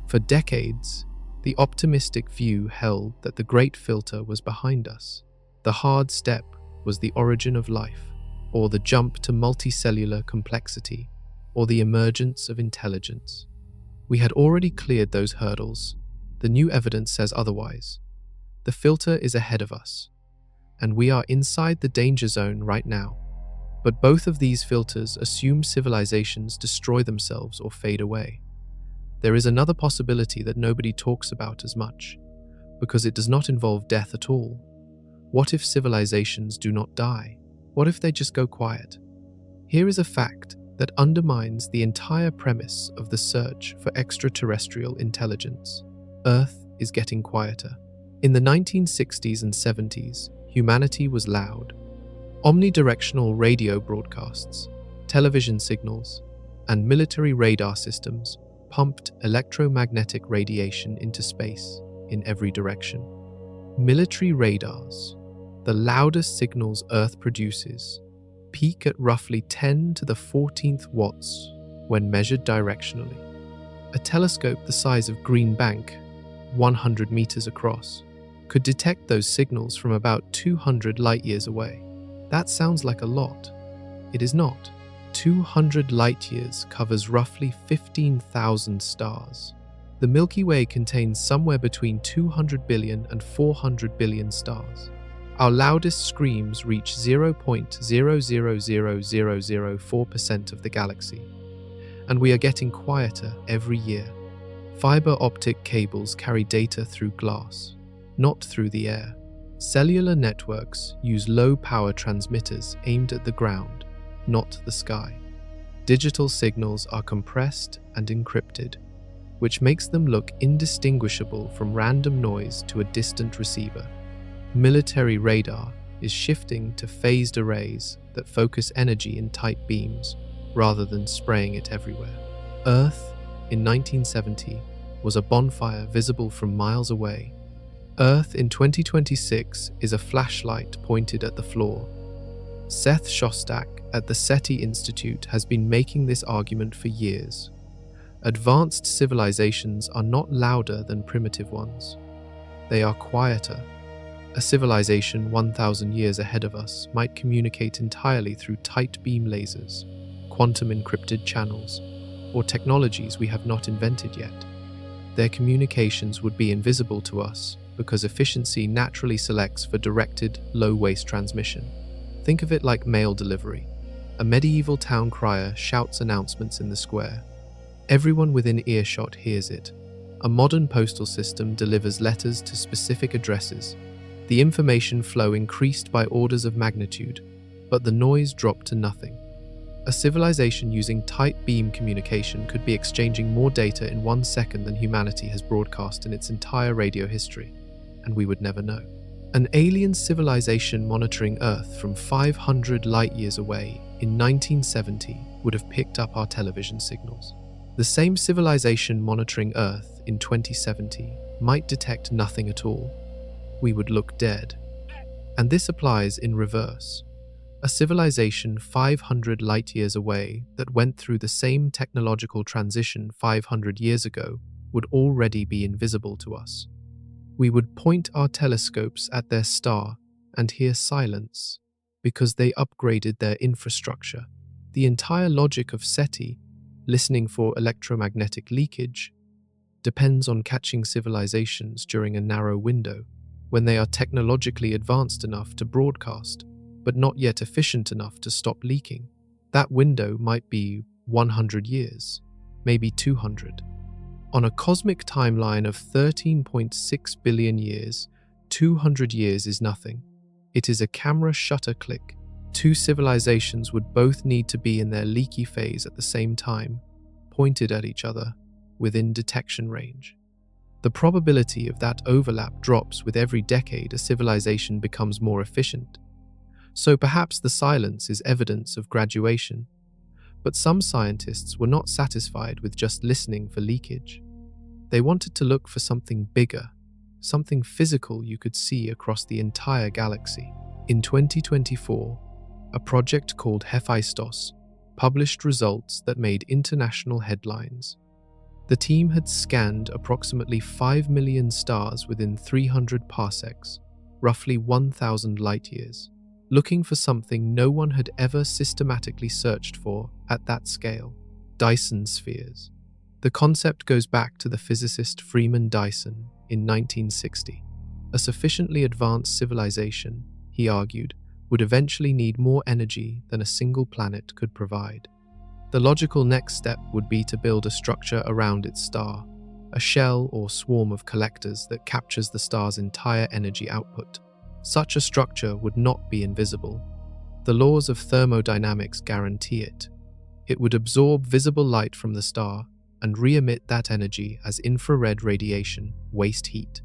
For decades, the optimistic view held that the Great Filter was behind us. The hard step was the origin of life, or the jump to multicellular complexity, or the emergence of intelligence. We had already cleared those hurdles. The new evidence says otherwise. The filter is ahead of us, and we are inside the danger zone right now. But both of these filters assume civilizations destroy themselves or fade away. There is another possibility that nobody talks about as much, because it does not involve death at all. What if civilizations do not die? What if they just go quiet? Here is a fact that undermines the entire premise of the search for extraterrestrial intelligence. Earth is getting quieter. In the 1960s and 70s, humanity was loud. Omnidirectional radio broadcasts, television signals, and military radar systems pumped electromagnetic radiation into space in every direction. Military radars, the loudest signals Earth produces, peak at roughly 10 to the 14th watts when measured directionally. A telescope the size of Green Bank, 100 meters across, could detect those signals from about 200 light-years away. That sounds like a lot. It is not. 200 light-years covers roughly 15,000 stars. The Milky Way contains somewhere between 200 billion and 400 billion stars. Our loudest screams reach 0.000004% of the galaxy, and we are getting quieter every year. Fiber optic cables carry data through glass, not through the air. Cellular networks use low-power transmitters aimed at the ground, not the sky. Digital signals are compressed and encrypted, which makes them look indistinguishable from random noise to a distant receiver. Military radar is shifting to phased arrays that focus energy in tight beams rather than spraying it everywhere. Earth, in 1970, was a bonfire visible from miles away. Earth in 2026 is a flashlight pointed at the floor. Seth Shostak at the SETI Institute has been making this argument for years. Advanced civilizations are not louder than primitive ones. They are quieter. A civilization 1,000 years ahead of us might communicate entirely through tight beam lasers, quantum encrypted channels, or technologies we have not invented yet. Their communications would be invisible to us because efficiency naturally selects for directed, low-waste transmission. Think of it like mail delivery. A medieval town crier shouts announcements in the square. Everyone within earshot hears it. A modern postal system delivers letters to specific addresses. The information flow increased by orders of magnitude, but the noise dropped to nothing. A civilization using tight beam communication could be exchanging more data in 1 second than humanity has broadcast in its entire radio history, and we would never know. An alien civilization monitoring Earth from 500 light-years away in 1970 would have picked up our television signals. The same civilization monitoring Earth in 2070 might detect nothing at all. We would look dead. And this applies in reverse. A civilization 500 light-years away that went through the same technological transition 500 years ago would already be invisible to us. We would point our telescopes at their star and hear silence because they upgraded their infrastructure. The entire logic of SETI, listening for electromagnetic leakage, depends on catching civilizations during a narrow window, when they are technologically advanced enough to broadcast, but not yet efficient enough to stop leaking. That window might be 100 years, maybe 200. On a cosmic timeline of 13.6 billion years, 200 years is nothing. It is a camera shutter click. Two civilizations would both need to be in their leaky phase at the same time, pointed at each other, within detection range. The probability of that overlap drops with every decade a civilization becomes more efficient. So perhaps the silence is evidence of graduation. But some scientists were not satisfied with just listening for leakage. They wanted to look for something bigger, something physical you could see across the entire galaxy. In 2024, a project called Hephaistos published results that made international headlines. The team had scanned approximately 5 million stars within 300 parsecs, roughly 1,000 light-years, looking for something no one had ever systematically searched for at that scale: Dyson spheres. The concept goes back to the physicist Freeman Dyson in 1960. A sufficiently advanced civilization, he argued, would eventually need more energy than a single planet could provide. The logical next step would be to build a structure around its star, a shell or swarm of collectors that captures the star's entire energy output. Such a structure would not be invisible. The laws of thermodynamics guarantee it. It would absorb visible light from the star and re-emit that energy as infrared radiation, waste heat.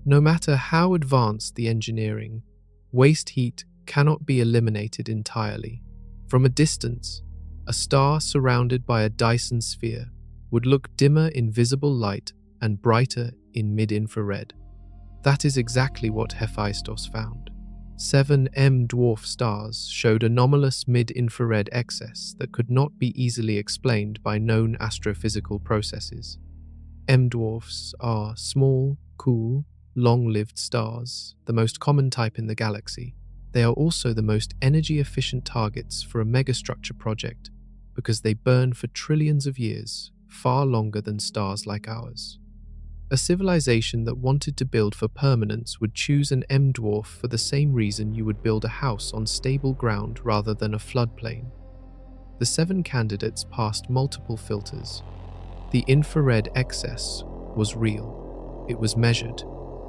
No matter how advanced the engineering, waste heat cannot be eliminated entirely. From a distance, a star surrounded by a Dyson sphere would look dimmer in visible light and brighter in mid-infrared. That is exactly what Hephaistos found. 7 M-dwarf stars showed anomalous mid-infrared excess that could not be easily explained by known astrophysical processes. M-dwarfs are small, cool, long-lived stars, the most common type in the galaxy. They are also the most energy-efficient targets for a megastructure project because they burn for trillions of years, far longer than stars like ours. A civilization that wanted to build for permanence would choose an M-dwarf for the same reason you would build a house on stable ground rather than a floodplain. The 7 candidates passed multiple filters. The infrared excess was real. It was measured.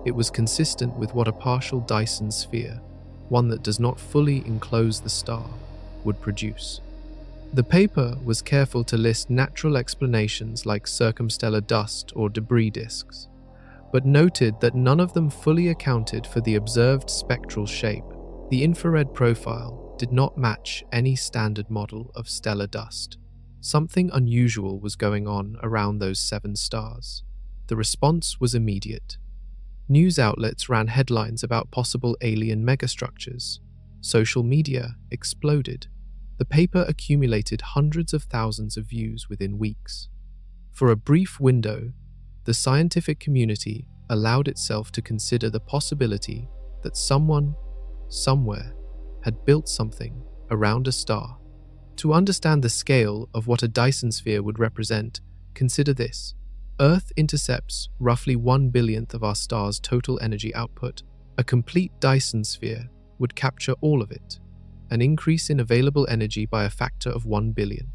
It was consistent with what a partial Dyson sphere, one that does not fully enclose the star, would produce. The paper was careful to list natural explanations like circumstellar dust or debris disks, but noted that none of them fully accounted for the observed spectral shape. The infrared profile did not match any standard model of stellar dust. Something unusual was going on around those 7 stars. The response was immediate. News outlets ran headlines about possible alien megastructures. Social media exploded. The paper accumulated hundreds of thousands of views within weeks. For a brief window, the scientific community allowed itself to consider the possibility that someone, somewhere, had built something around a star. To understand the scale of what a Dyson sphere would represent, consider this. Earth intercepts roughly 1/1000th of our star's total energy output. A complete Dyson sphere would capture all of it, an increase in available energy by a factor of 1 billion.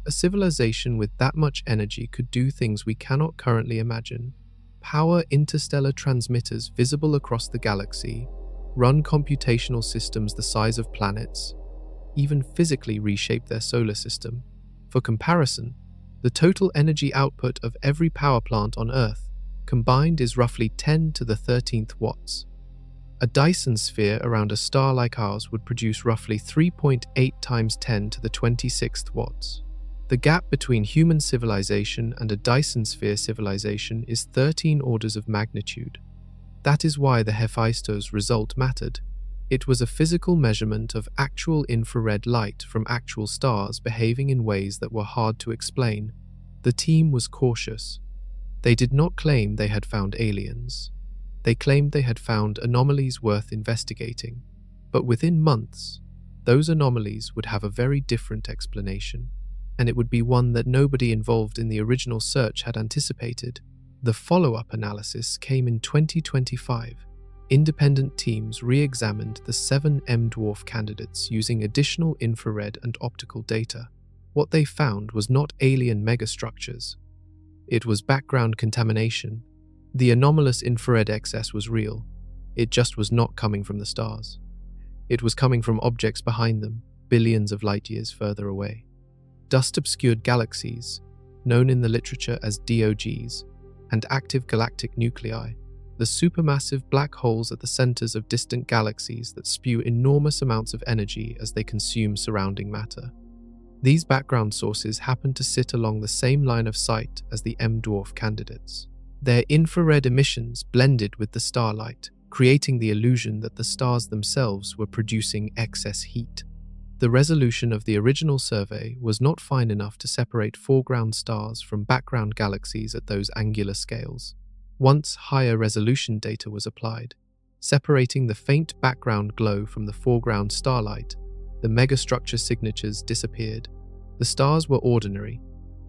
A civilization with that much energy could do things we cannot currently imagine: power interstellar transmitters visible across the galaxy, run computational systems the size of planets, even physically reshape their solar system. For comparison, the total energy output of every power plant on Earth combined is roughly 10 to the 13th watts. A Dyson sphere around a star like ours would produce roughly 3.8 times 10 to the 26th watts. The gap between human civilization and a Dyson sphere civilization is 13 orders of magnitude. That is why the Hephaistos result mattered. It was a physical measurement of actual infrared light from actual stars behaving in ways that were hard to explain. The team was cautious. They did not claim they had found aliens. They claimed they had found anomalies worth investigating. But within months, those anomalies would have a very different explanation, and it would be one that nobody involved in the original search had anticipated. The follow-up analysis came in 2025. Independent teams re-examined the 7 M-dwarf candidates using additional infrared and optical data. What they found was not alien megastructures. It was background contamination. The anomalous infrared excess was real. It just was not coming from the stars. It was coming from objects behind them, billions of light-years further away. Dust-obscured galaxies, known in the literature as DOGs, and active galactic nuclei, the supermassive black holes at the centers of distant galaxies that spew enormous amounts of energy as they consume surrounding matter. These background sources happen to sit along the same line of sight as the M-dwarf candidates. Their infrared emissions blended with the starlight, creating the illusion that the stars themselves were producing excess heat. The resolution of the original survey was not fine enough to separate foreground stars from background galaxies at those angular scales. Once higher resolution data was applied, separating the faint background glow from the foreground starlight, the megastructure signatures disappeared. The stars were ordinary.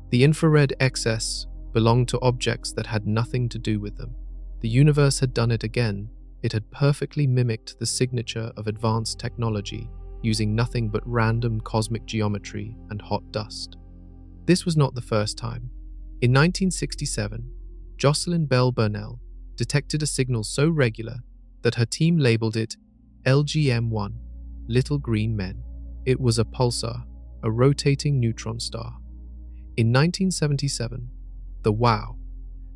The infrared excess belonged to objects that had nothing to do with them. The universe had done it again. It had perfectly mimicked the signature of advanced technology, using nothing but random cosmic geometry and hot dust. This was not the first time. In 1967, Jocelyn Bell Burnell detected a signal so regular that her team labeled it LGM-1, Little Green Men. It was a pulsar, a rotating neutron star. In 1977, the WOW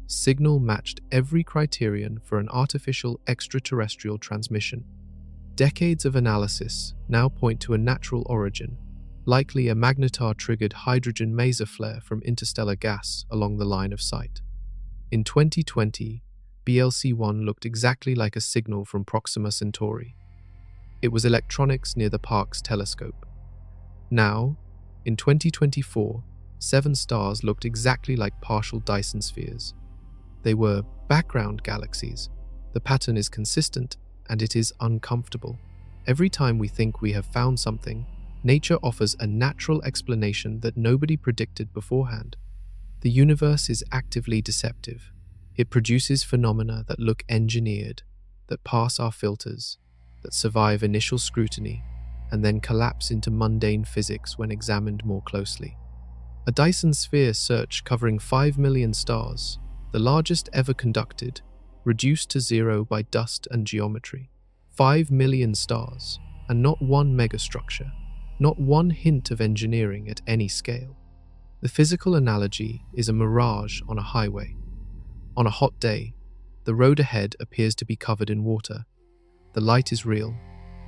signal matched every criterion for an artificial extraterrestrial transmission. Decades of analysis now point to a natural origin, likely a magnetar-triggered hydrogen maser flare from interstellar gas along the line of sight. In 2020, BLC-1 looked exactly like a signal from Proxima Centauri. It was electronics near the Parkes telescope. Now, in 2024, 7 stars looked exactly like partial Dyson spheres. They were background galaxies. The pattern is consistent, and it is uncomfortable. Every time we think we have found something, nature offers a natural explanation that nobody predicted beforehand. The universe is actively deceptive. It produces phenomena that look engineered, that pass our filters, that survive initial scrutiny, and then collapse into mundane physics when examined more closely. A Dyson sphere search covering 5 million stars, the largest ever conducted, reduced to zero by dust and geometry. 5 million stars, and not one megastructure, not one hint of engineering at any scale. The physical analogy is a mirage on a highway. On a hot day, the road ahead appears to be covered in water. The light is real,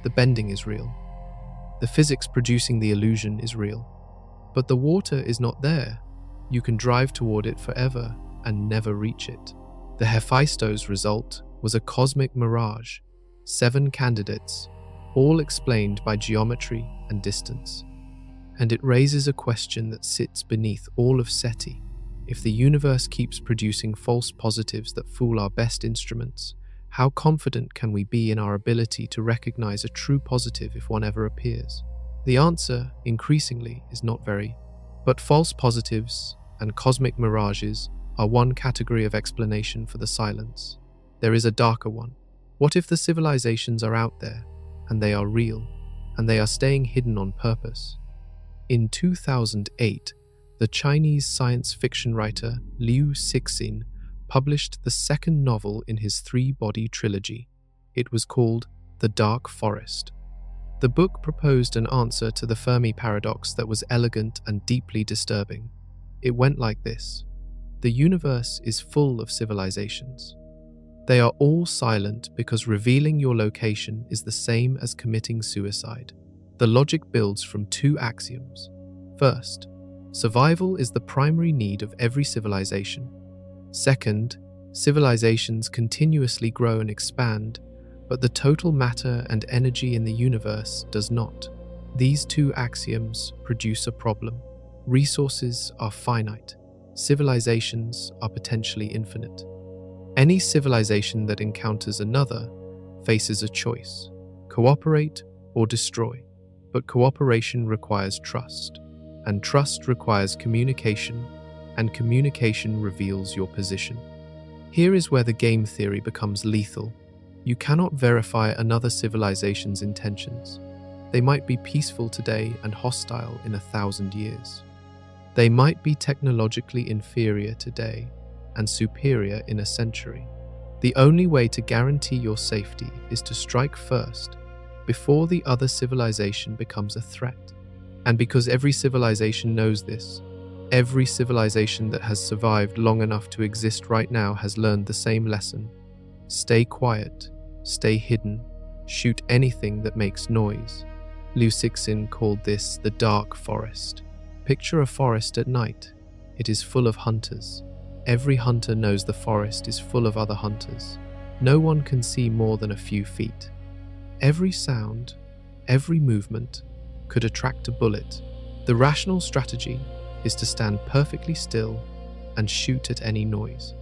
the bending is real. The physics producing the illusion is real. But the water is not there. You can drive toward it forever and never reach it. The Hephaistos result was a cosmic mirage, 7 candidates, all explained by geometry and distance. And it raises a question that sits beneath all of SETI. If the universe keeps producing false positives that fool our best instruments, how confident can we be in our ability to recognize a true positive if one ever appears? The answer, increasingly, is not very. But false positives and cosmic mirages are one category of explanation for the silence. There is a darker one. What if the civilizations are out there, and they are real, and they are staying hidden on purpose? In 2008, the Chinese science fiction writer Liu Cixin published the second novel in his 3-body trilogy. It was called The Dark Forest. The book proposed an answer to the Fermi paradox that was elegant and deeply disturbing. It went like this: the universe is full of civilizations. They are all silent because revealing your location is the same as committing suicide. The logic builds from 2 axioms. First, survival is the primary need of every civilization. Second, civilizations continuously grow and expand, but the total matter and energy in the universe does not. These 2 axioms produce a problem. Resources are finite. Civilizations are potentially infinite. Any civilization that encounters another faces a choice: cooperate or destroy. But cooperation requires trust, and trust requires communication, and communication reveals your position. Here is where the game theory becomes lethal. You cannot verify another civilization's intentions. They might be peaceful today and hostile in 1,000 years. They might be technologically inferior today and superior in a century. The only way to guarantee your safety is to strike first, before the other civilization becomes a threat. And because every civilization knows this, every civilization that has survived long enough to exist right now has learned the same lesson. Stay quiet, stay hidden, shoot anything that makes noise. Liu Cixin called this the dark forest. Picture a forest at night. It is full of hunters. Every hunter knows the forest is full of other hunters. No one can see more than a few feet. Every sound, every movement, could attract a bullet. The rational strategy is to stand perfectly still and shoot at any noise.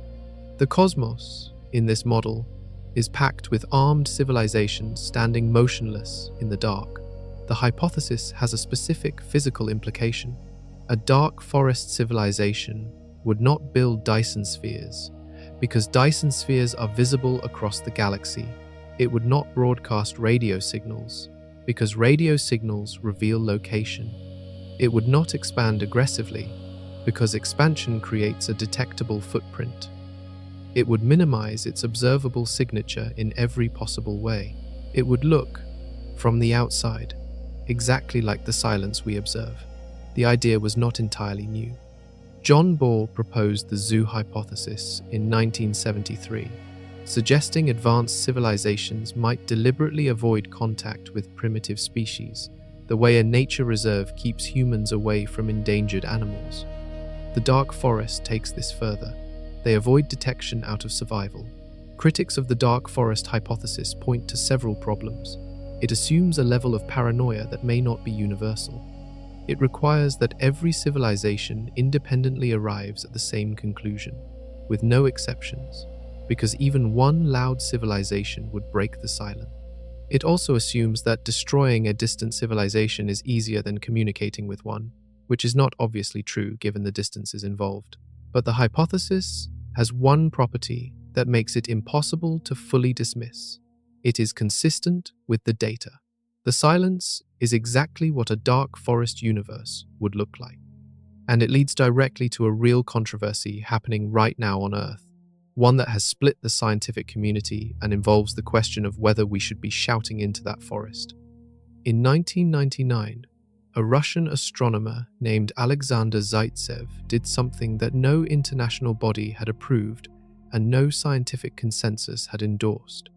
The cosmos, in this model, is packed with armed civilizations standing motionless in the dark. The hypothesis has a specific physical implication. A dark forest civilization would not build Dyson spheres, because Dyson spheres are visible across the galaxy. It would not broadcast radio signals, because radio signals reveal location. It would not expand aggressively, because expansion creates a detectable footprint. It would minimize its observable signature in every possible way. It would look, from the outside, exactly like the silence we observe. The idea was not entirely new. John Ball proposed the zoo hypothesis in 1973, suggesting advanced civilizations might deliberately avoid contact with primitive species, the way a nature reserve keeps humans away from endangered animals. The dark forest takes this further. They avoid detection out of survival. Critics of the dark forest hypothesis point to several problems. It assumes a level of paranoia that may not be universal. It requires that every civilization independently arrives at the same conclusion, with no exceptions, because even one loud civilization would break the silence. It also assumes that destroying a distant civilization is easier than communicating with one, which is not obviously true given the distances involved. But the hypothesis has one property that makes it impossible to fully dismiss. It is consistent with the data. The silence is exactly what a dark forest universe would look like. And it leads directly to a real controversy happening right now on Earth, one that has split the scientific community and involves the question of whether we should be shouting into that forest. In 1999, a Russian astronomer named Alexander Zaitsev did something that no international body had approved and no scientific consensus had endorsed.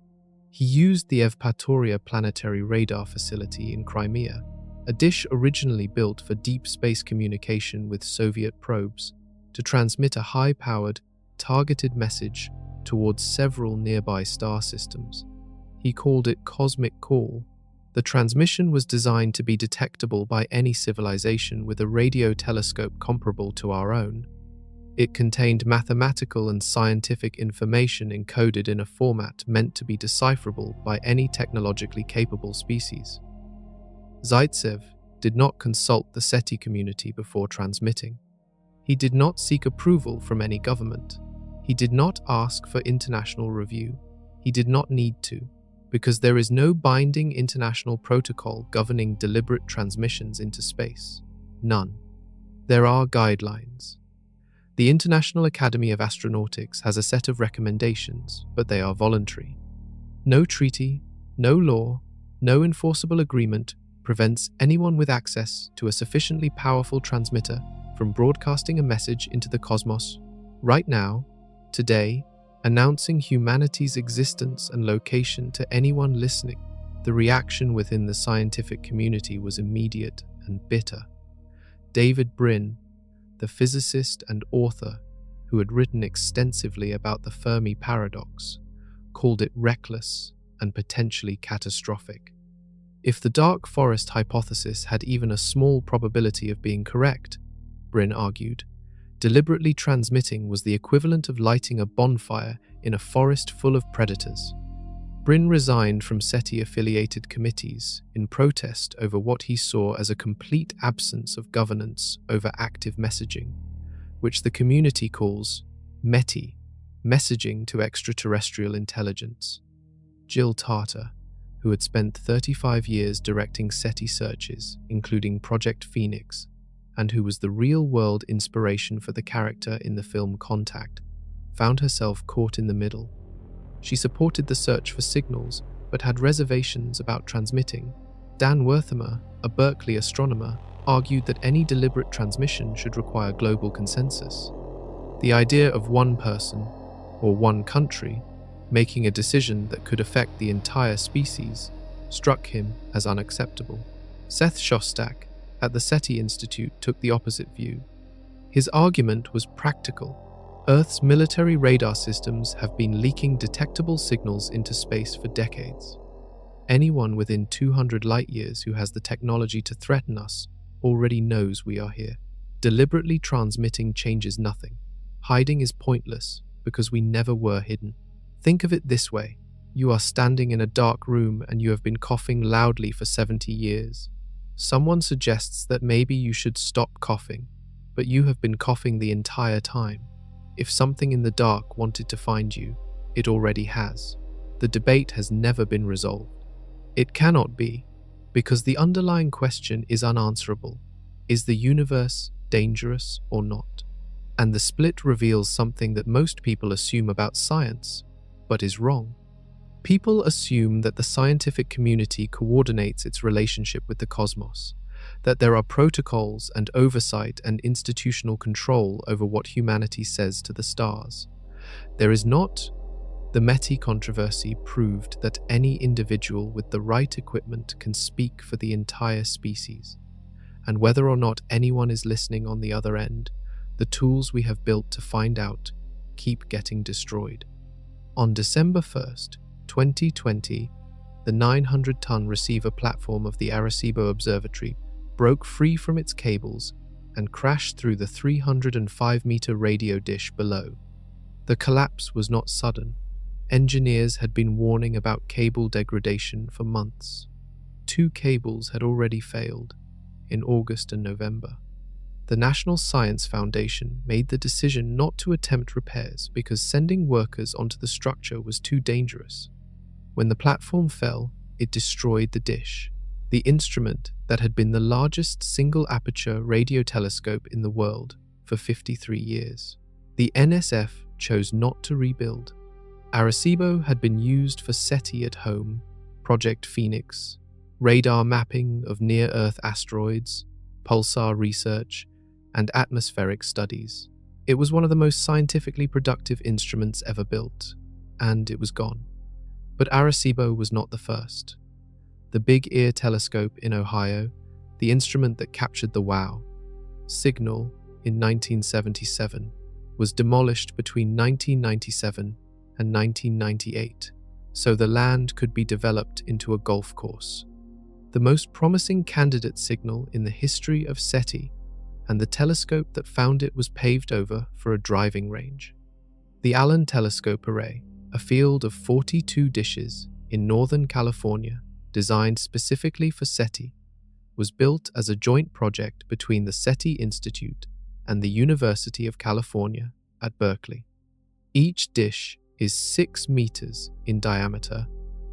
He used the Evpatoria planetary radar facility in Crimea, a dish originally built for deep space communication with Soviet probes, to transmit a high-powered, targeted message towards several nearby star systems. He called it Cosmic Call. The transmission was designed to be detectable by any civilization with a radio telescope comparable to our own. It contained mathematical and scientific information encoded in a format meant to be decipherable by any technologically capable species. Zaitsev did not consult the SETI community before transmitting. He did not seek approval from any government. He did not ask for international review. He did not need to, because there is no binding international protocol governing deliberate transmissions into space. None. There are guidelines. The International Academy of Astronautics has a set of recommendations, but they are voluntary. No treaty, no law, no enforceable agreement prevents anyone with access to a sufficiently powerful transmitter from broadcasting a message into the cosmos right now, today, announcing humanity's existence and location to anyone listening. The reaction within the scientific community was immediate and bitter. David Brin, the physicist and author who had written extensively about the Fermi paradox, called it reckless and potentially catastrophic. If the dark forest hypothesis had even a small probability of being correct, Brin argued, deliberately transmitting was the equivalent of lighting a bonfire in a forest full of predators. Brin resigned from SETI-affiliated committees in protest over what he saw as a complete absence of governance over active messaging, which the community calls METI, Messaging to Extraterrestrial Intelligence. Jill Tarter, who had spent 35 years directing SETI searches, including Project Phoenix, and who was the real-world inspiration for the character in the film Contact, found herself caught in the middle. She supported the search for signals, but had reservations about transmitting. Dan Wertheimer, a Berkeley astronomer, argued that any deliberate transmission should require global consensus. The idea of one person, or one country, making a decision that could affect the entire species struck him as unacceptable. Seth Shostak, at the SETI Institute, took the opposite view. His argument was practical. Earth's military radar systems have been leaking detectable signals into space for decades. Anyone within 200 light-years who has the technology to threaten us already knows we are here. Deliberately transmitting changes nothing. Hiding is pointless because we never were hidden. Think of it this way. You are standing in a dark room and you have been coughing loudly for 70 years. Someone suggests that maybe you should stop coughing, but you have been coughing the entire time. If something in the dark wanted to find you, it already has. The debate has never been resolved. It cannot be, because the underlying question is unanswerable. Is the universe dangerous or not? And the split reveals something that most people assume about science, but is wrong. People assume that the scientific community coordinates its relationship with the cosmos, that there are protocols and oversight and institutional control over what humanity says to the stars. There is not. The METI controversy proved that any individual with the right equipment can speak for the entire species, and whether or not anyone is listening on the other end, the tools we have built to find out keep getting destroyed. On December 1st, 2020, the 900-ton receiver platform of the Arecibo Observatory broke free from its cables and crashed through the 305-meter radio dish below. The collapse was not sudden. Engineers had been warning about cable degradation for months. 2 cables had already failed in August and November. The National Science Foundation made the decision not to attempt repairs because sending workers onto the structure was too dangerous. When the platform fell, it destroyed the dish, the instrument that had been the largest single-aperture radio telescope in the world for 53 years. The NSF chose not to rebuild. Arecibo had been used for SETI at home, Project Phoenix, radar mapping of near-Earth asteroids, pulsar research, and atmospheric studies. It was one of the most scientifically productive instruments ever built, and it was gone. But Arecibo was not the first. The Big Ear Telescope in Ohio, the instrument that captured the WOW signal in 1977, was demolished between 1997 and 1998, so the land could be developed into a golf course. The most promising candidate signal in the history of SETI, and the telescope that found it was paved over for a driving range. The Allen Telescope Array, a field of 42 dishes in Northern California, designed specifically for SETI, was built as a joint project between the SETI Institute and the University of California at Berkeley. Each dish is 6 meters in diameter,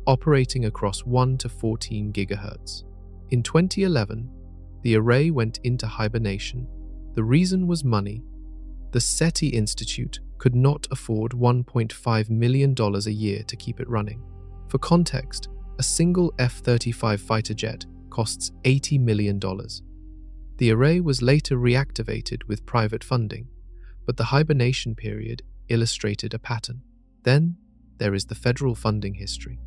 operating across 1 to 14 gigahertz. In 2011, the array went into hibernation. The reason was money. The SETI Institute could not afford $1.5 million a year to keep it running. For context, a single F-35 fighter jet costs $80 million. The array was later reactivated with private funding, but the hibernation period illustrated a pattern. Then, there is the federal funding history.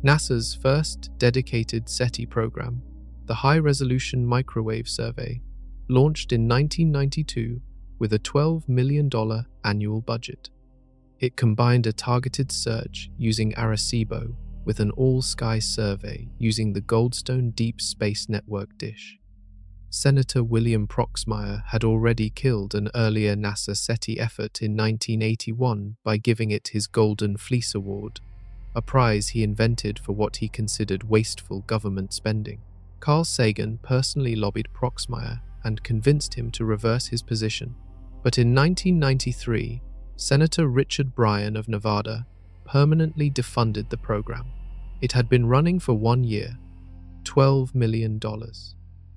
NASA's first dedicated SETI program, the High-Resolution Microwave Survey, launched in 1992 with a $12 million annual budget. It combined a targeted search using Arecibo with an all-sky survey using the Goldstone Deep Space Network dish. Senator William Proxmire had already killed an earlier NASA SETI effort in 1981 by giving it his Golden Fleece Award, a prize he invented for what he considered wasteful government spending. Carl Sagan personally lobbied Proxmire and convinced him to reverse his position. But in 1993, Senator Richard Bryan of Nevada permanently defunded the program. It had been running for 1 year, $12 million.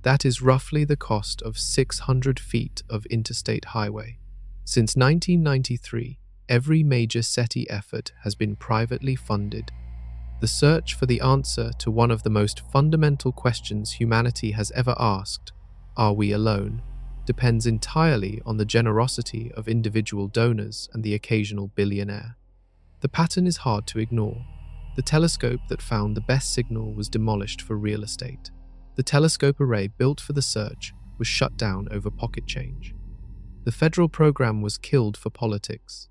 That is roughly the cost of 600 feet of interstate highway. Since 1993, every major SETI effort has been privately funded. The search for the answer to one of the most fundamental questions humanity has ever asked, are we alone, depends entirely on the generosity of individual donors and the occasional billionaire. The pattern is hard to ignore. The telescope that found the best signal was demolished for real estate. The telescope array built for the search was shut down over pocket change. The federal program was killed for politics.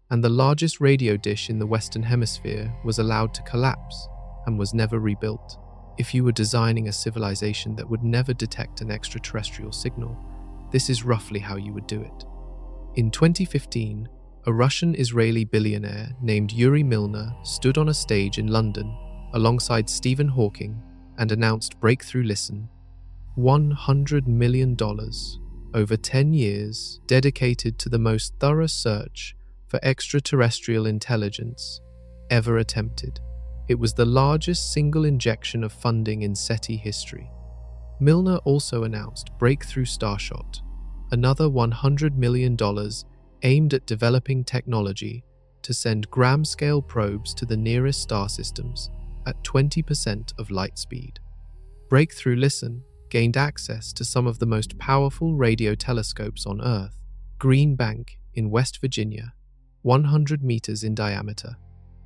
And the largest radio dish in the Western Hemisphere was allowed to collapse and was never rebuilt. If you were designing a civilization that would never detect an extraterrestrial signal, this is roughly how you would do it. In 2015, a Russian-Israeli billionaire named Yuri Milner stood on a stage in London alongside Stephen Hawking and announced Breakthrough Listen, $100 million over 10 years dedicated to the most thorough search for extraterrestrial intelligence ever attempted. It was the largest single injection of funding in SETI history. Milner also announced Breakthrough Starshot, another $100 million aimed at developing technology to send gram-scale probes to the nearest star systems at 20% of light speed. Breakthrough Listen gained access to some of the most powerful radio telescopes on Earth: Green Bank in West Virginia, 100 meters in diameter,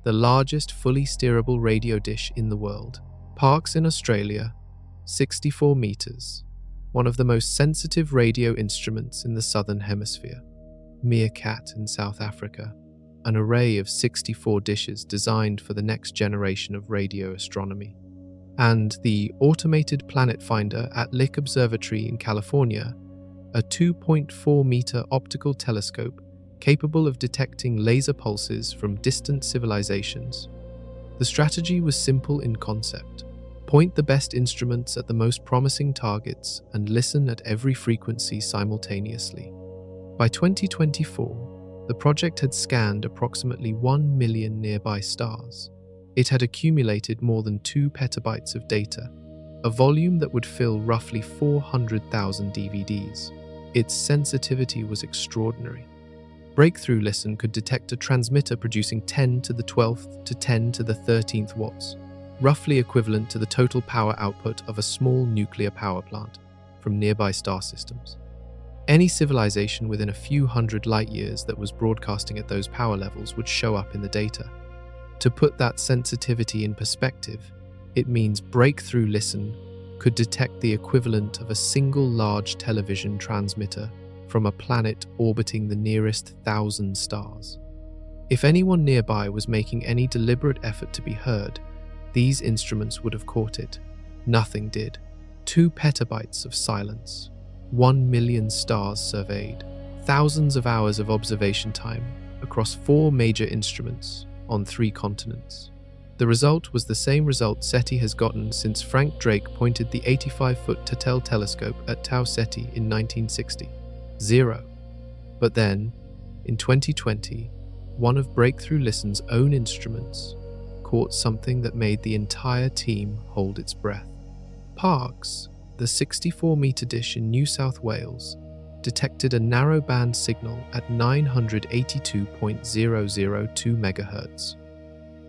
the largest fully steerable radio dish in the world; Parkes in Australia, 64 meters, one of the most sensitive radio instruments in the Southern Hemisphere; Meerkat in South Africa, an array of 64 dishes designed for the next generation of radio astronomy; and the Automated Planet Finder at Lick Observatory in California, a 2.4-meter optical telescope capable of detecting laser pulses from distant civilizations. The strategy was simple in concept: point the best instruments at the most promising targets and listen at every frequency simultaneously. By 2024, the project had scanned approximately 1 million nearby stars. It had accumulated more than 2 petabytes of data, a volume that would fill roughly 400,000 DVDs. Its sensitivity was extraordinary. Breakthrough Listen could detect a transmitter producing 10 to the 12th to 10 to the 13th watts, roughly equivalent to the total power output of a small nuclear power plant from nearby star systems. Any civilization within a few hundred light years that was broadcasting at those power levels would show up in the data. To put that sensitivity in perspective, it means Breakthrough Listen could detect the equivalent of a single large television transmitter from a planet orbiting the nearest 1,000 stars. If anyone nearby was making any deliberate effort to be heard, these instruments would have caught it. Nothing did. 2 petabytes of silence, 1 million stars surveyed, thousands of hours of observation time across 4 major instruments on 3 continents. The result was the same result SETI has gotten since Frank Drake pointed the 85-foot Tuttle telescope at Tau Ceti in 1960. 0. But then, in 2020, one of Breakthrough Listen's own instruments caught something that made the entire team hold its breath. Parkes, the 64-meter dish in New South Wales, detected a narrowband signal at 982.002 MHz.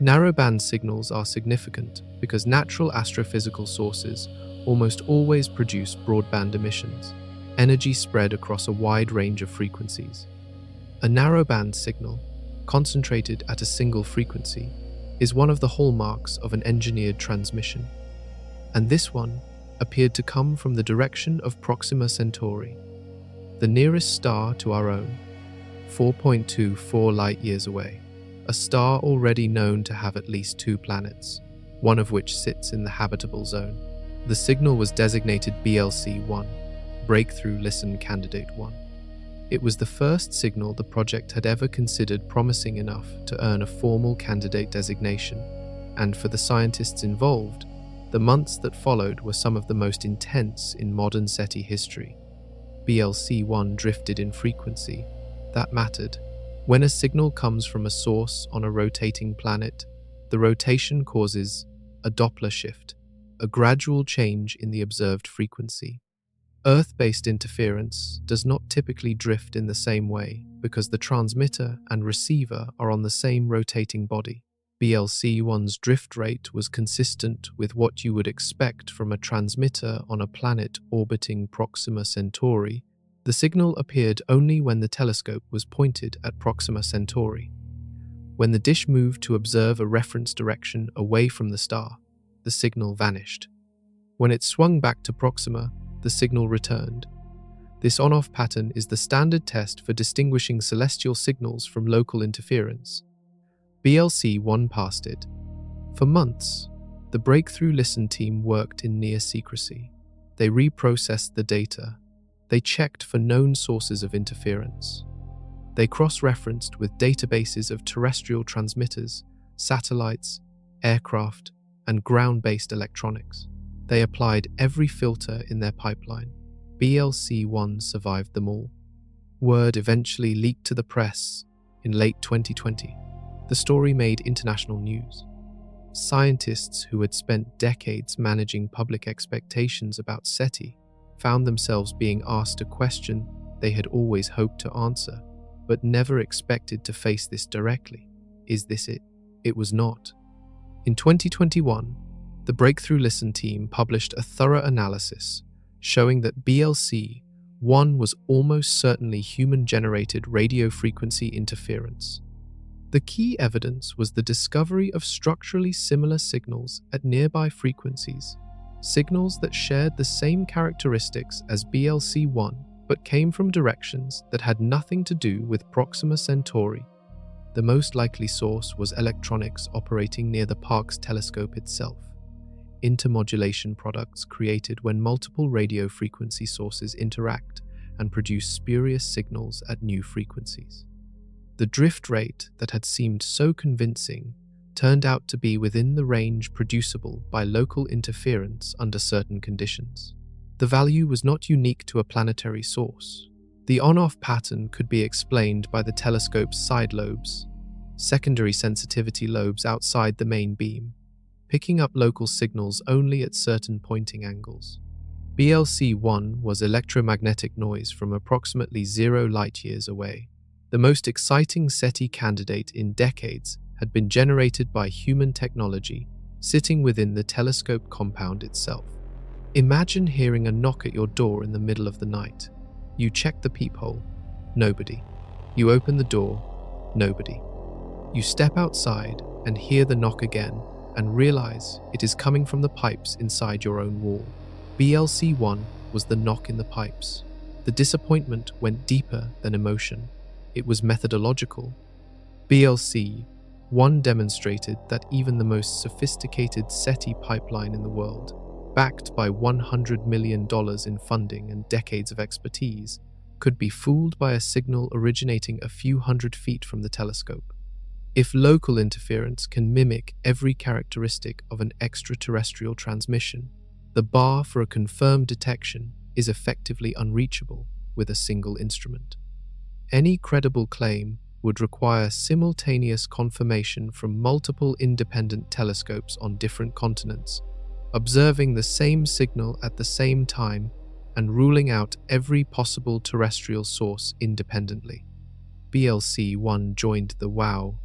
Narrowband signals are significant because natural astrophysical sources almost always produce broadband emissions, energy spread across a wide range of frequencies. A narrowband signal, concentrated at a single frequency, is one of the hallmarks of an engineered transmission, and this one appeared to come from the direction of Proxima Centauri, the nearest star to our own, 4.24 light-years away, a star already known to have at least 2 planets, one of which sits in the habitable zone. The signal was designated BLC-1, Breakthrough Listen Candidate 1. It was the first signal the project had ever considered promising enough to earn a formal candidate designation, and for the scientists involved, the months that followed were some of the most intense in modern SETI history. BLC-1 drifted in frequency. That mattered. When a signal comes from a source on a rotating planet, the rotation causes a Doppler shift, a gradual change in the observed frequency. Earth-based interference does not typically drift in the same way because the transmitter and receiver are on the same rotating body. BLC-1's drift rate was consistent with what you would expect from a transmitter on a planet orbiting Proxima Centauri. The signal appeared only when the telescope was pointed at Proxima Centauri. When the dish moved to observe a reference direction away from the star, the signal vanished. When it swung back to Proxima, the signal returned. This on-off pattern is the standard test for distinguishing celestial signals from local interference. BLC-1 passed it. For months, The Breakthrough Listen team worked in near secrecy. They reprocessed the data. They checked for known sources of interference. They cross-referenced with databases of terrestrial transmitters, satellites, aircraft, and ground-based electronics. They applied every filter in their pipeline. BLC-1 survived them all. Word eventually leaked to the press in late 2020. The story made international news. Scientists who had spent decades managing public expectations about SETI found themselves being asked a question they had always hoped to answer, but never expected to face this directly. Is this it? It was not. In 2021, the Breakthrough Listen team published a thorough analysis showing that BLC-1 was almost certainly human-generated radio frequency interference. The key evidence was the discovery of structurally similar signals at nearby frequencies, signals that shared the same characteristics as BLC-1 but came from directions that had nothing to do with Proxima Centauri. The most likely source was electronics operating near the Parkes telescope itself, intermodulation products created when multiple radio frequency sources interact and produce spurious signals at new frequencies. The drift rate that had seemed so convincing turned out to be within the range producible by local interference under certain conditions. The value was not unique to a planetary source. The on-off pattern could be explained by the telescope's side lobes, secondary sensitivity lobes outside the main beam, picking up local signals only at certain pointing angles. BLC-1 was electromagnetic noise from approximately 0 light-years away. The most exciting SETI candidate in decades had been generated by human technology sitting within the telescope compound itself. Imagine hearing a knock at your door in the middle of the night. You check the peephole. Nobody. You open the door. Nobody. You step outside and hear the knock again and realize it is coming from the pipes inside your own wall. BLC-1 was the knock in the pipes. The disappointment went deeper than emotion. It was methodological. BLC-1 demonstrated that even the most sophisticated SETI pipeline in the world, backed by $100 million in funding and decades of expertise, could be fooled by a signal originating a few hundred feet from the telescope. If local interference can mimic every characteristic of an extraterrestrial transmission, the bar for a confirmed detection is effectively unreachable with a single instrument. Any credible claim would require simultaneous confirmation from multiple independent telescopes on different continents, observing the same signal at the same time and ruling out every possible terrestrial source independently. BLC-1 joined the WOW,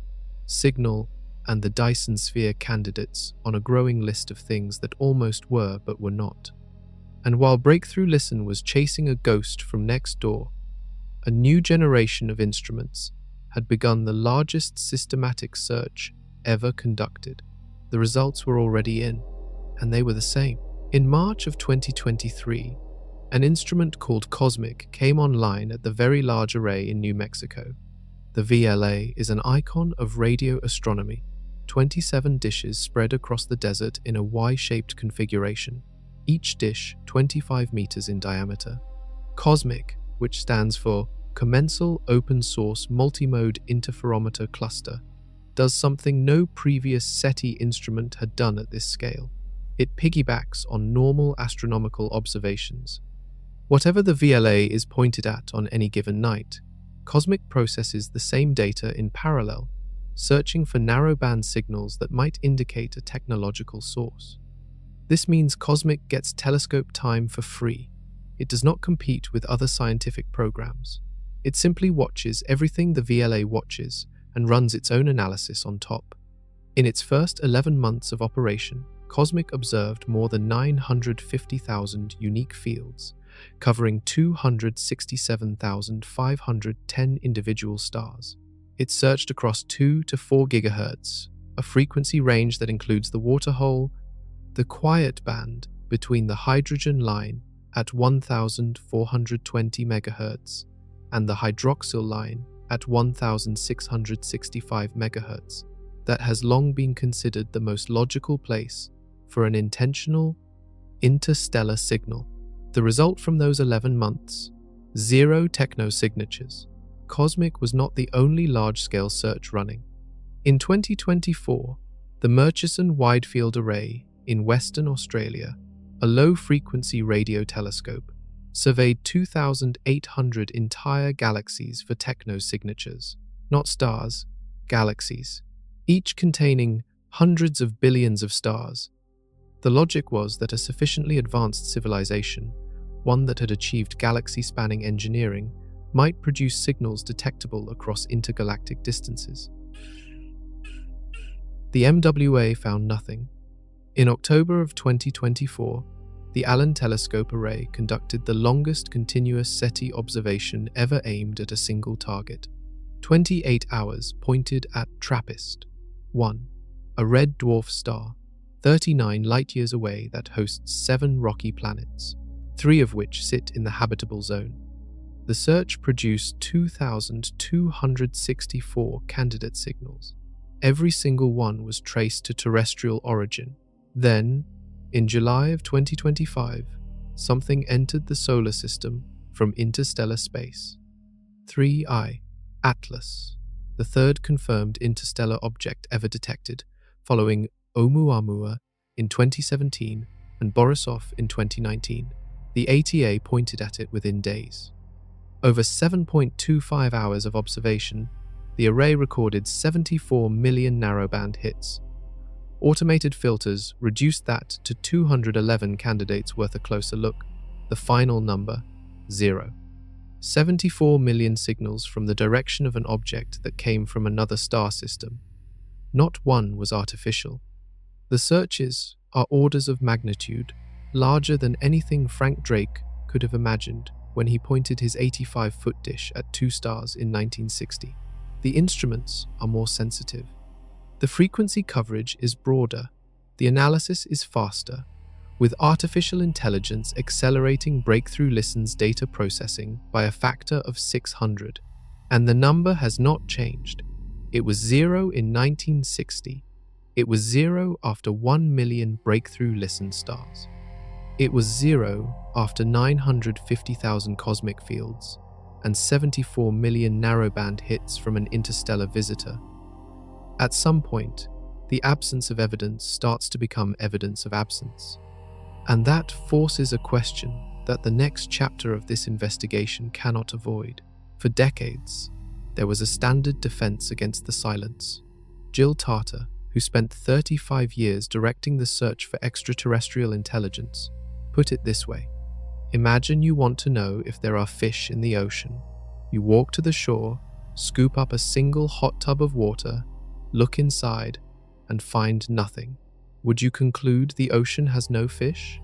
Signal, and the Dyson sphere candidates on a growing list of things that almost were but were not. And while Breakthrough Listen was chasing a ghost from next door, a new generation of instruments had begun the largest systematic search ever conducted. The results were already in, and they were the same. In March of 2023, an instrument called COSMIC came online at the Very Large Array in New Mexico. The VLA is an icon of radio astronomy, 27 dishes spread across the desert in a Y-shaped configuration, each dish 25 meters in diameter. COSMIC, which stands for Commensal Open Source Multimode Interferometer Cluster, does something no previous SETI instrument had done at this scale. It piggybacks on normal astronomical observations. Whatever the VLA is pointed at on any given night, COSMIC processes the same data in parallel, searching for narrowband signals that might indicate a technological source. This means COSMIC gets telescope time for free. It does not compete with other scientific programs. It simply watches everything the VLA watches and runs its own analysis on top. In its first 11 months of operation, COSMIC observed more than 950,000 unique fields, covering 267,510 individual stars. It searched across 2 to 4 gigahertz, a frequency range that includes the waterhole, the quiet band between the hydrogen line at 1,420 megahertz and the hydroxyl line at 1,665 megahertz, that has long been considered the most logical place for an intentional interstellar signal. The result from those 11 months? 0 techno-signatures. Cosmic was not the only large-scale search running. In 2024, the Murchison Wide Field Array in Western Australia, a low-frequency radio telescope, surveyed 2,800 entire galaxies for techno-signatures, not stars, galaxies, each containing hundreds of billions of stars. The logic was that a sufficiently advanced civilization, one that had achieved galaxy-spanning engineering, might produce signals detectable across intergalactic distances. The MWA found nothing. In October of 2024, the Allen Telescope Array conducted the longest continuous SETI observation ever aimed at a single target. 28 hours pointed at TRAPPIST-1, a red dwarf star, 39 light-years away that hosts 7 rocky planets, 3 of which sit in the habitable zone. The search produced 2,264 candidate signals. Every single one was traced to terrestrial origin. Then, in July of 2025, something entered the solar system from interstellar space. 3I, Atlas, the third confirmed interstellar object ever detected, following Oumuamua in 2017 and Borisov in 2019. The ATA pointed at it within days. Over 7.25 hours of observation, the array recorded 74 million narrowband hits. Automated filters reduced that to 211 candidates worth a closer look. The final number, 0. 74 million signals from the direction of an object that came from another star system. Not one was artificial. The searches are orders of magnitude larger than anything Frank Drake could have imagined when he pointed his 85-foot dish at 2 stars in 1960. The instruments are more sensitive. The frequency coverage is broader. The analysis is faster, with artificial intelligence accelerating Breakthrough Listen's data processing by a factor of 600. And the number has not changed. It was 0 in 1960. It was 0 after 1 million Breakthrough Listen stars. It was 0 after 950,000 cosmic fields and 74 million narrowband hits from an interstellar visitor. At some point, the absence of evidence starts to become evidence of absence. And that forces a question that the next chapter of this investigation cannot avoid. For decades, there was a standard defense against the silence. Jill Tarter, who spent 35 years directing the search for extraterrestrial intelligence, put it this way. Imagine you want to know if there are fish in the ocean. You walk to the shore, scoop up a single hot tub of water, look inside, and find nothing. Would you conclude the ocean has no fish?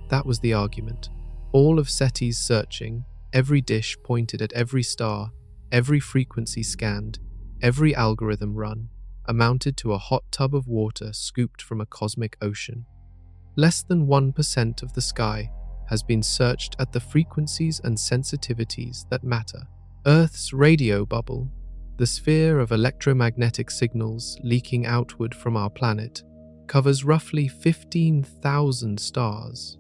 That was the argument. All of SETI's searching, every dish pointed at every star, every frequency scanned, every algorithm run, amounted to a hot tub of water scooped from a cosmic ocean. Less than 1% of the sky has been searched at the frequencies and sensitivities that matter. Earth's radio bubble, the sphere of electromagnetic signals leaking outward from our planet, covers roughly 15,000 stars.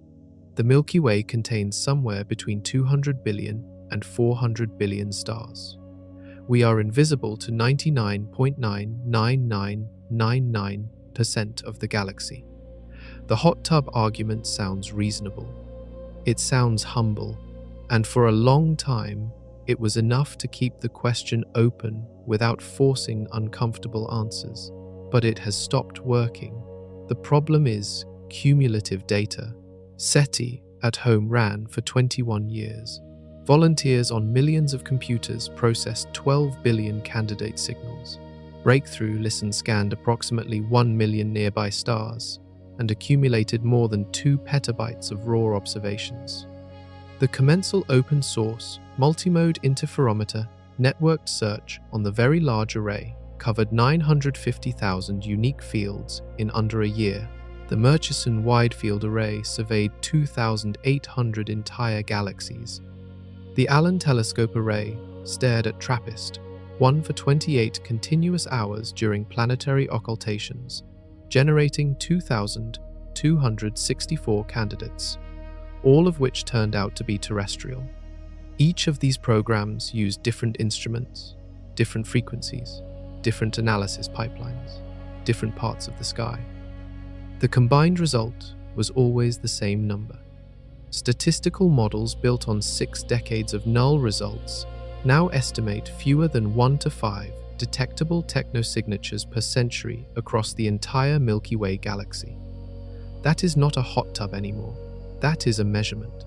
The Milky Way contains somewhere between 200 billion and 400 billion stars. We are invisible to 99.99999% of the galaxy. The hot tub argument sounds reasonable. It sounds humble, and for a long time, it was enough to keep the question open without forcing uncomfortable answers. But it has stopped working. The problem is cumulative data. SETI at home ran for 21 years. Volunteers on millions of computers processed 12 billion candidate signals. Breakthrough Listen scanned approximately 1 million nearby stars and accumulated more than 2 petabytes of raw observations. The commensal open source, multimode interferometer, networked search on the Very Large Array covered 950,000 unique fields in under a year. The Murchison Wide Field Array surveyed 2,800 entire galaxies. The Allen Telescope Array stared at TRAPPIST-1 for 28 continuous hours during planetary occultations, generating 2,264 264 candidates, all of which turned out to be terrestrial. Each of these programs used different instruments, different frequencies, different analysis pipelines, different parts of the sky. The combined result was always the same number. Statistical models built on 6 decades of null results now estimate fewer than 1 to 5 detectable technosignatures per century across the entire Milky Way galaxy. That is not a hot tub anymore. That is a measurement.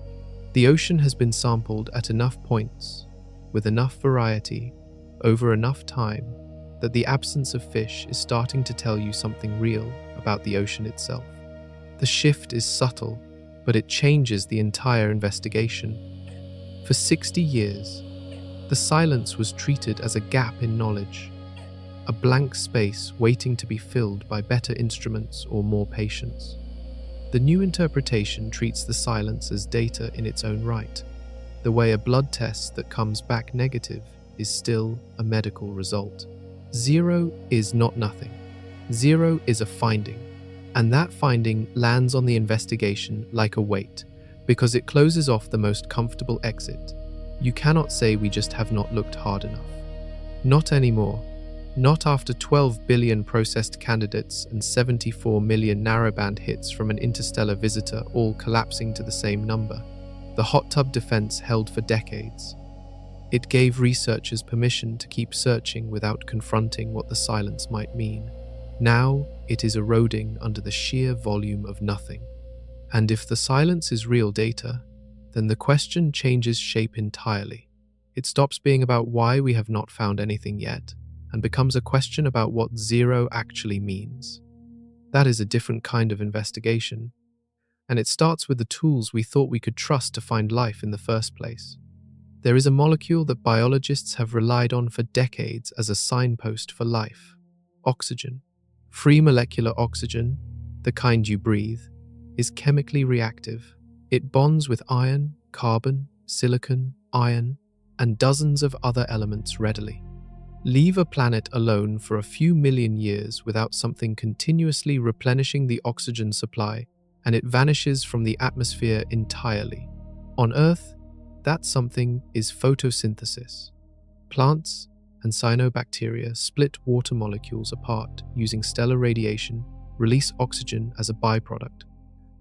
The ocean has been sampled at enough points, with enough variety, over enough time, that the absence of fish is starting to tell you something real about the ocean itself. The shift is subtle, but it changes the entire investigation. For 60 years, the silence was treated as a gap in knowledge, a blank space waiting to be filled by better instruments or more patience. The new interpretation treats the silence as data in its own right, the way a blood test that comes back negative is still a medical result. 0 is not nothing. 0 is a finding, and that finding lands on the investigation like a weight, because it closes off the most comfortable exit. You cannot say we just have not looked hard enough. Not anymore. Not after 12 billion processed candidates and 74 million narrowband hits from an interstellar visitor all collapsing to the same number. The hot tub defense held for decades. It gave researchers permission to keep searching without confronting what the silence might mean. Now it is eroding under the sheer volume of nothing. And if the silence is real data, then the question changes shape entirely. It stops being about why we have not found anything yet, and becomes a question about what 0 actually means. That is a different kind of investigation, and it starts with the tools we thought we could trust to find life in the first place. There is a molecule that biologists have relied on for decades as a signpost for life: oxygen. Free molecular oxygen, the kind you breathe, is chemically reactive. It bonds with iron, carbon, silicon, iron, and dozens of other elements readily. Leave a planet alone for a few million years without something continuously replenishing the oxygen supply, and it vanishes from the atmosphere entirely. On Earth, that something is photosynthesis. Plants and cyanobacteria split water molecules apart using stellar radiation, release oxygen as a byproduct,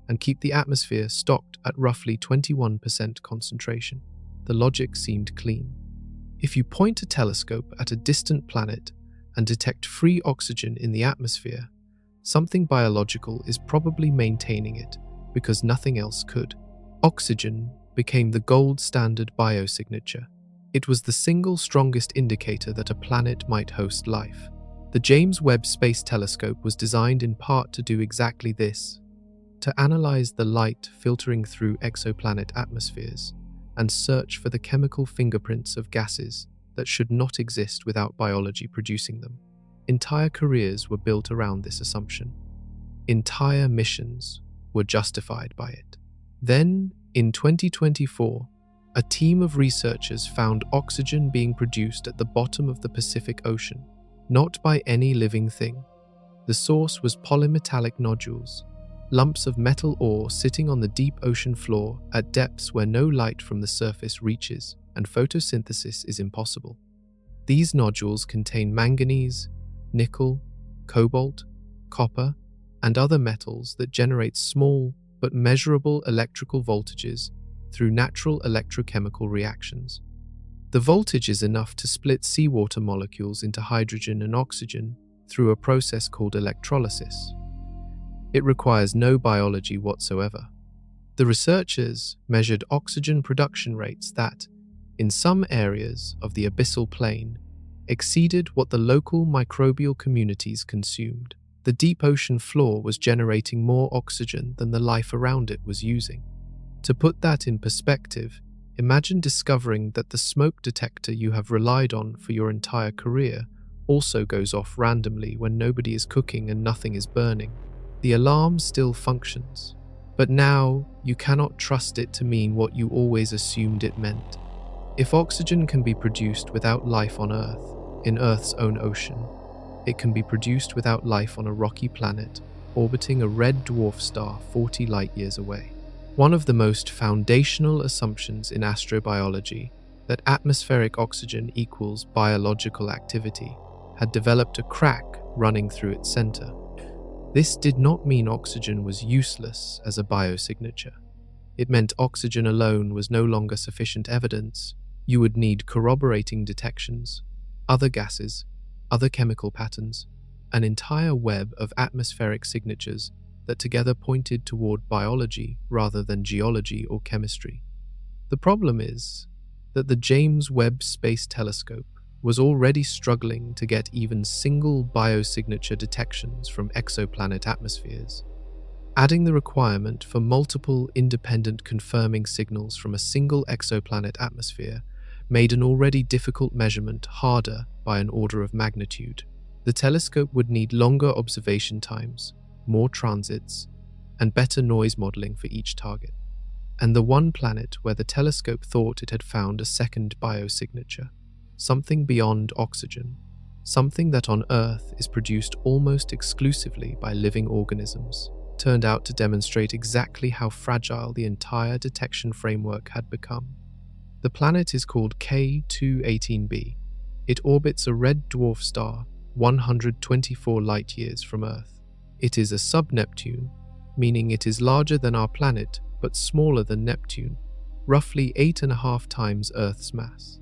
and keep the atmosphere stocked at roughly 21% concentration. The logic seemed clean. If you point a telescope at a distant planet and detect free oxygen in the atmosphere, something biological is probably maintaining it because nothing else could. Oxygen became the gold standard biosignature. It was the single strongest indicator that a planet might host life. The James Webb Space Telescope was designed in part to do exactly this, to analyze the light filtering through exoplanet atmospheres and search for the chemical fingerprints of gases that should not exist without biology producing them. Entire careers were built around this assumption. Entire missions were justified by it. Then, in 2024, a team of researchers found oxygen being produced at the bottom of the Pacific Ocean, not by any living thing. The source was polymetallic nodules, lumps of metal ore sitting on the deep ocean floor at depths where no light from the surface reaches and photosynthesis is impossible. These nodules contain manganese, nickel, cobalt, copper, and other metals that generate small but measurable electrical voltages through natural electrochemical reactions. The voltage is enough to split seawater molecules into hydrogen and oxygen through a process called electrolysis. It requires no biology whatsoever. The researchers measured oxygen production rates that, in some areas of the abyssal plain, exceeded what the local microbial communities consumed. The deep ocean floor was generating more oxygen than the life around it was using. To put that in perspective, imagine discovering that the smoke detector you have relied on for your entire career also goes off randomly when nobody is cooking and nothing is burning. The alarm still functions, but now you cannot trust it to mean what you always assumed it meant. If oxygen can be produced without life on Earth, in Earth's own ocean, it can be produced without life on a rocky planet orbiting a red dwarf star 40 light-years away. One of the most foundational assumptions in astrobiology, that atmospheric oxygen equals biological activity, had developed a crack running through its center. This did not mean oxygen was useless as a biosignature. It meant oxygen alone was no longer sufficient evidence. You would need corroborating detections, other gases, other chemical patterns, an entire web of atmospheric signatures that together pointed toward biology rather than geology or chemistry. The problem is that the James Webb Space Telescope was already struggling to get even single biosignature detections from exoplanet atmospheres. Adding the requirement for multiple independent confirming signals from a single exoplanet atmosphere made an already difficult measurement harder by an order of magnitude. The telescope would need longer observation times, more transits, and better noise modeling for each target. And the one planet where the telescope thought it had found a second biosignature, something beyond oxygen, something that on Earth is produced almost exclusively by living organisms, turned out to demonstrate exactly how fragile the entire detection framework had become. The planet is called K2-18b. It orbits a red dwarf star 124 light-years from Earth. It is a sub-Neptune, meaning it is larger than our planet but smaller than Neptune, roughly 8.5 times Earth's mass.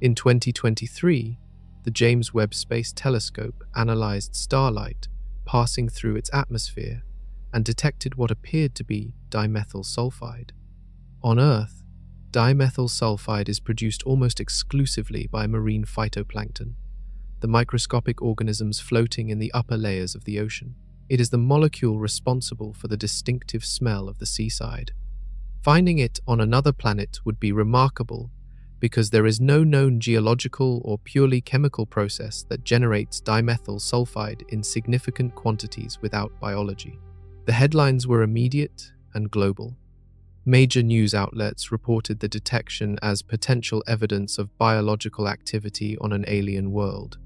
In 2023, the James Webb Space Telescope analyzed starlight passing through its atmosphere and detected what appeared to be dimethyl sulfide. On Earth, dimethyl sulfide is produced almost exclusively by marine phytoplankton, the microscopic organisms floating in the upper layers of the ocean. It is the molecule responsible for the distinctive smell of the seaside. Finding it on another planet would be remarkable because there is no known geological or purely chemical process that generates dimethyl sulfide in significant quantities without biology. The headlines were immediate and global. Major news outlets reported the detection as potential evidence of biological activity on an alien world.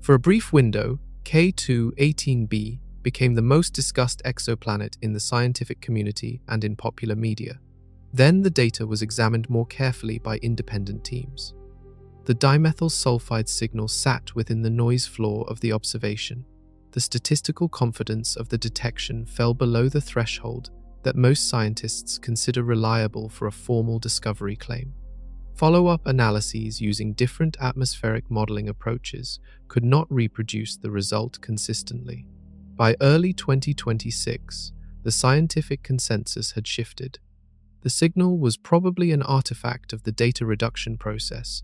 For a brief window, K2-18b became the most discussed exoplanet in the scientific community and in popular media. Then the data was examined more carefully by independent teams. The dimethyl sulfide signal sat within the noise floor of the observation. The statistical confidence of the detection fell below the threshold that most scientists consider reliable for a formal discovery claim. Follow-up analyses using different atmospheric modeling approaches could not reproduce the result consistently. By early 2026, the scientific consensus had shifted. The signal was probably an artifact of the data reduction process,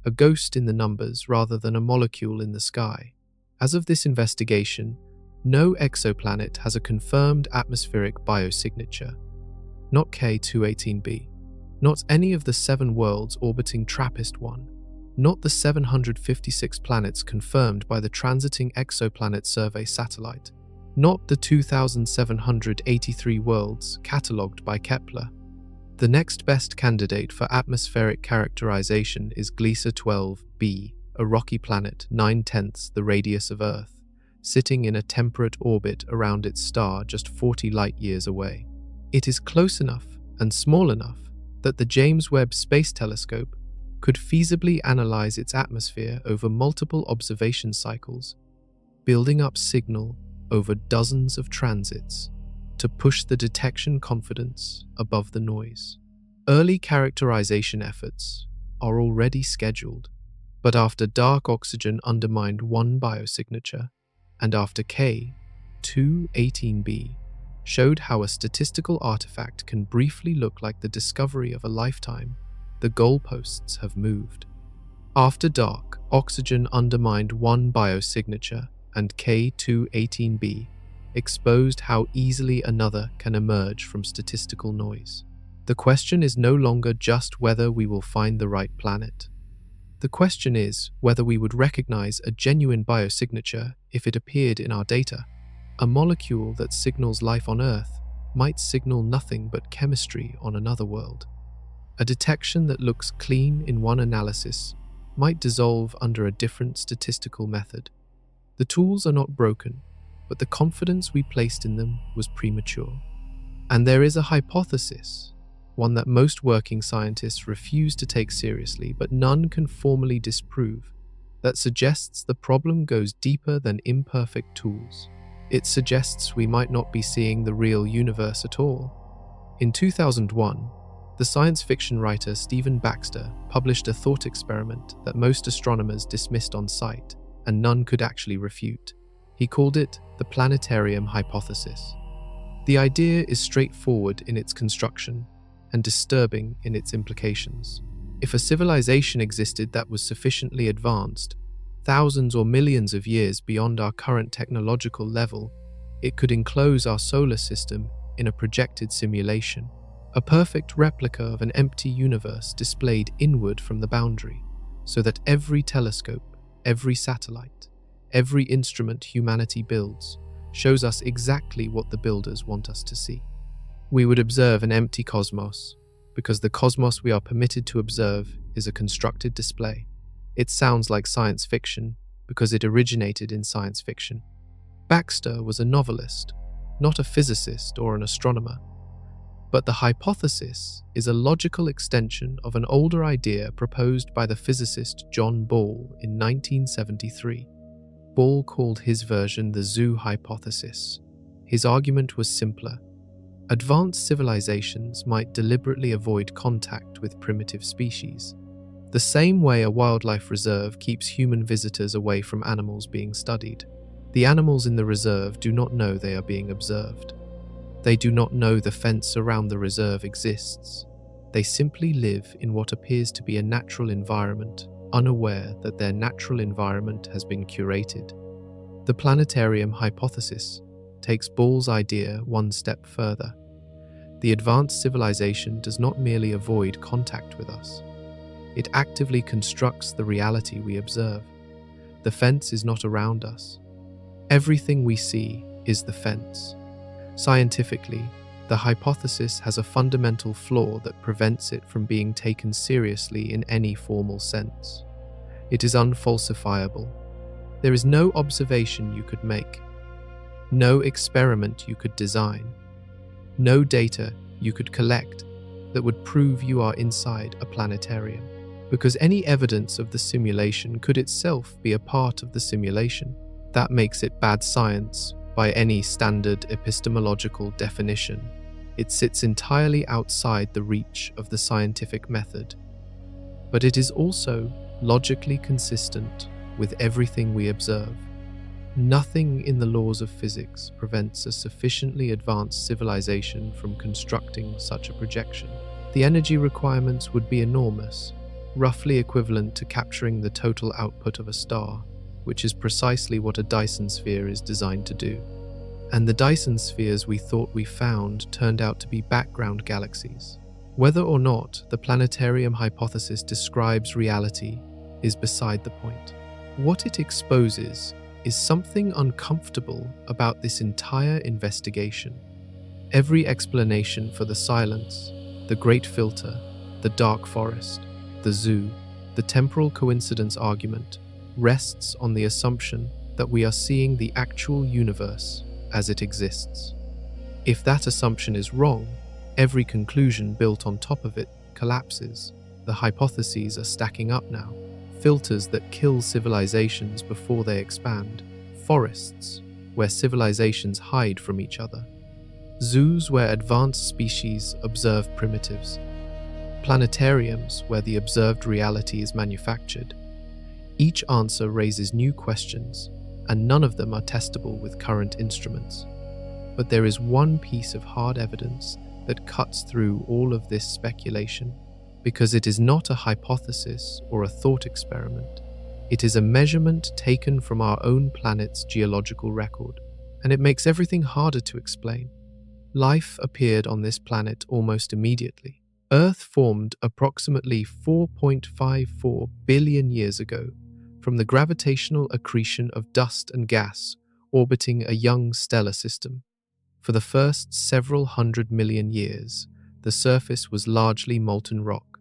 a ghost in the numbers rather than a molecule in the sky. As of this investigation, no exoplanet has a confirmed atmospheric biosignature. Not K2-18b, not any of the 7 worlds orbiting TRAPPIST-1, not the 756 planets confirmed by the Transiting Exoplanet Survey satellite, not the 2,783 worlds catalogued by Kepler. The next best candidate for atmospheric characterization is Gliese 12b, a rocky planet 9/10 the radius of Earth, sitting in a temperate orbit around its star just 40 light-years away. It is close enough and small enough that the James Webb Space Telescope could feasibly analyze its atmosphere over multiple observation cycles, building up signal over dozens of transits to push the detection confidence above the noise. Early characterization efforts are already scheduled, but after dark oxygen undermined one biosignature, and after K2-18b showed how a statistical artifact can briefly look like the discovery of a lifetime, the goalposts have moved. After dark, oxygen undermined one biosignature, and K2-18b exposed how easily another can emerge from statistical noise. The question is no longer just whether we will find the right planet. The question is whether we would recognize a genuine biosignature if it appeared in our data. A molecule that signals life on Earth might signal nothing but chemistry on another world. A detection that looks clean in one analysis might dissolve under a different statistical method. The tools are not broken, but the confidence we placed in them was premature. And there is a hypothesis, one that most working scientists refuse to take seriously, but none can formally disprove, that suggests the problem goes deeper than imperfect tools. It suggests we might not be seeing the real universe at all. In 2001, the science fiction writer Stephen Baxter published a thought experiment that most astronomers dismissed on sight, and none could actually refute. He called it the planetarium hypothesis. The idea is straightforward in its construction and disturbing in its implications. If a civilization existed that was sufficiently advanced, thousands or millions of years beyond our current technological level, it could enclose our solar system in a projected simulation, a perfect replica of an empty universe displayed inward from the boundary, so that every telescope, every satellite, every instrument humanity builds shows us exactly what the builders want us to see. We would observe an empty cosmos, because the cosmos we are permitted to observe is a constructed display. It sounds like science fiction because it originated in science fiction. Baxter was a novelist, not a physicist or an astronomer. But the hypothesis is a logical extension of an older idea proposed by the physicist John Ball in 1973. Ball called his version the zoo hypothesis. His argument was simpler. Advanced civilizations might deliberately avoid contact with primitive species, the same way a wildlife reserve keeps human visitors away from animals being studied. The animals in the reserve do not know they are being observed. They do not know the fence around the reserve exists. They simply live in what appears to be a natural environment, unaware that their natural environment has been curated. The planetarium hypothesis takes Ball's idea one step further. The advanced civilization does not merely avoid contact with us. It actively constructs the reality we observe. The fence is not around us. Everything we see is the fence. Scientifically, the hypothesis has a fundamental flaw that prevents it from being taken seriously in any formal sense. It is unfalsifiable. There is no observation you could make, no experiment you could design, no data you could collect that would prove you are inside a planetarium, because any evidence of the simulation could itself be a part of the simulation. That makes it bad science by any standard epistemological definition. It sits entirely outside the reach of the scientific method. But it is also logically consistent with everything we observe. Nothing in the laws of physics prevents a sufficiently advanced civilization from constructing such a projection. The energy requirements would be enormous, roughly equivalent to capturing the total output of a star, which is precisely what a Dyson sphere is designed to do. And the Dyson spheres we thought we found turned out to be background galaxies. Whether or not the planetarium hypothesis describes reality is beside the point. What it exposes is something uncomfortable about this entire investigation. Every explanation for the silence, the great filter, the dark forest, the zoo, the temporal coincidence argument rests on the assumption that we are seeing the actual universe as it exists. If that assumption is wrong, every conclusion built on top of it collapses. The hypotheses are stacking up now. Filters that kill civilizations before they expand. Forests where civilizations hide from each other. Zoos where advanced species observe primitives. Planetariums where the observed reality is manufactured. Each answer raises new questions, and none of them are testable with current instruments. But there is one piece of hard evidence that cuts through all of this speculation, because it is not a hypothesis or a thought experiment. It is a measurement taken from our own planet's geological record, and it makes everything harder to explain. Life appeared on this planet almost immediately. Earth formed approximately 4.54 billion years ago from the gravitational accretion of dust and gas orbiting a young stellar system. For the first several hundred million years, the surface was largely molten rock.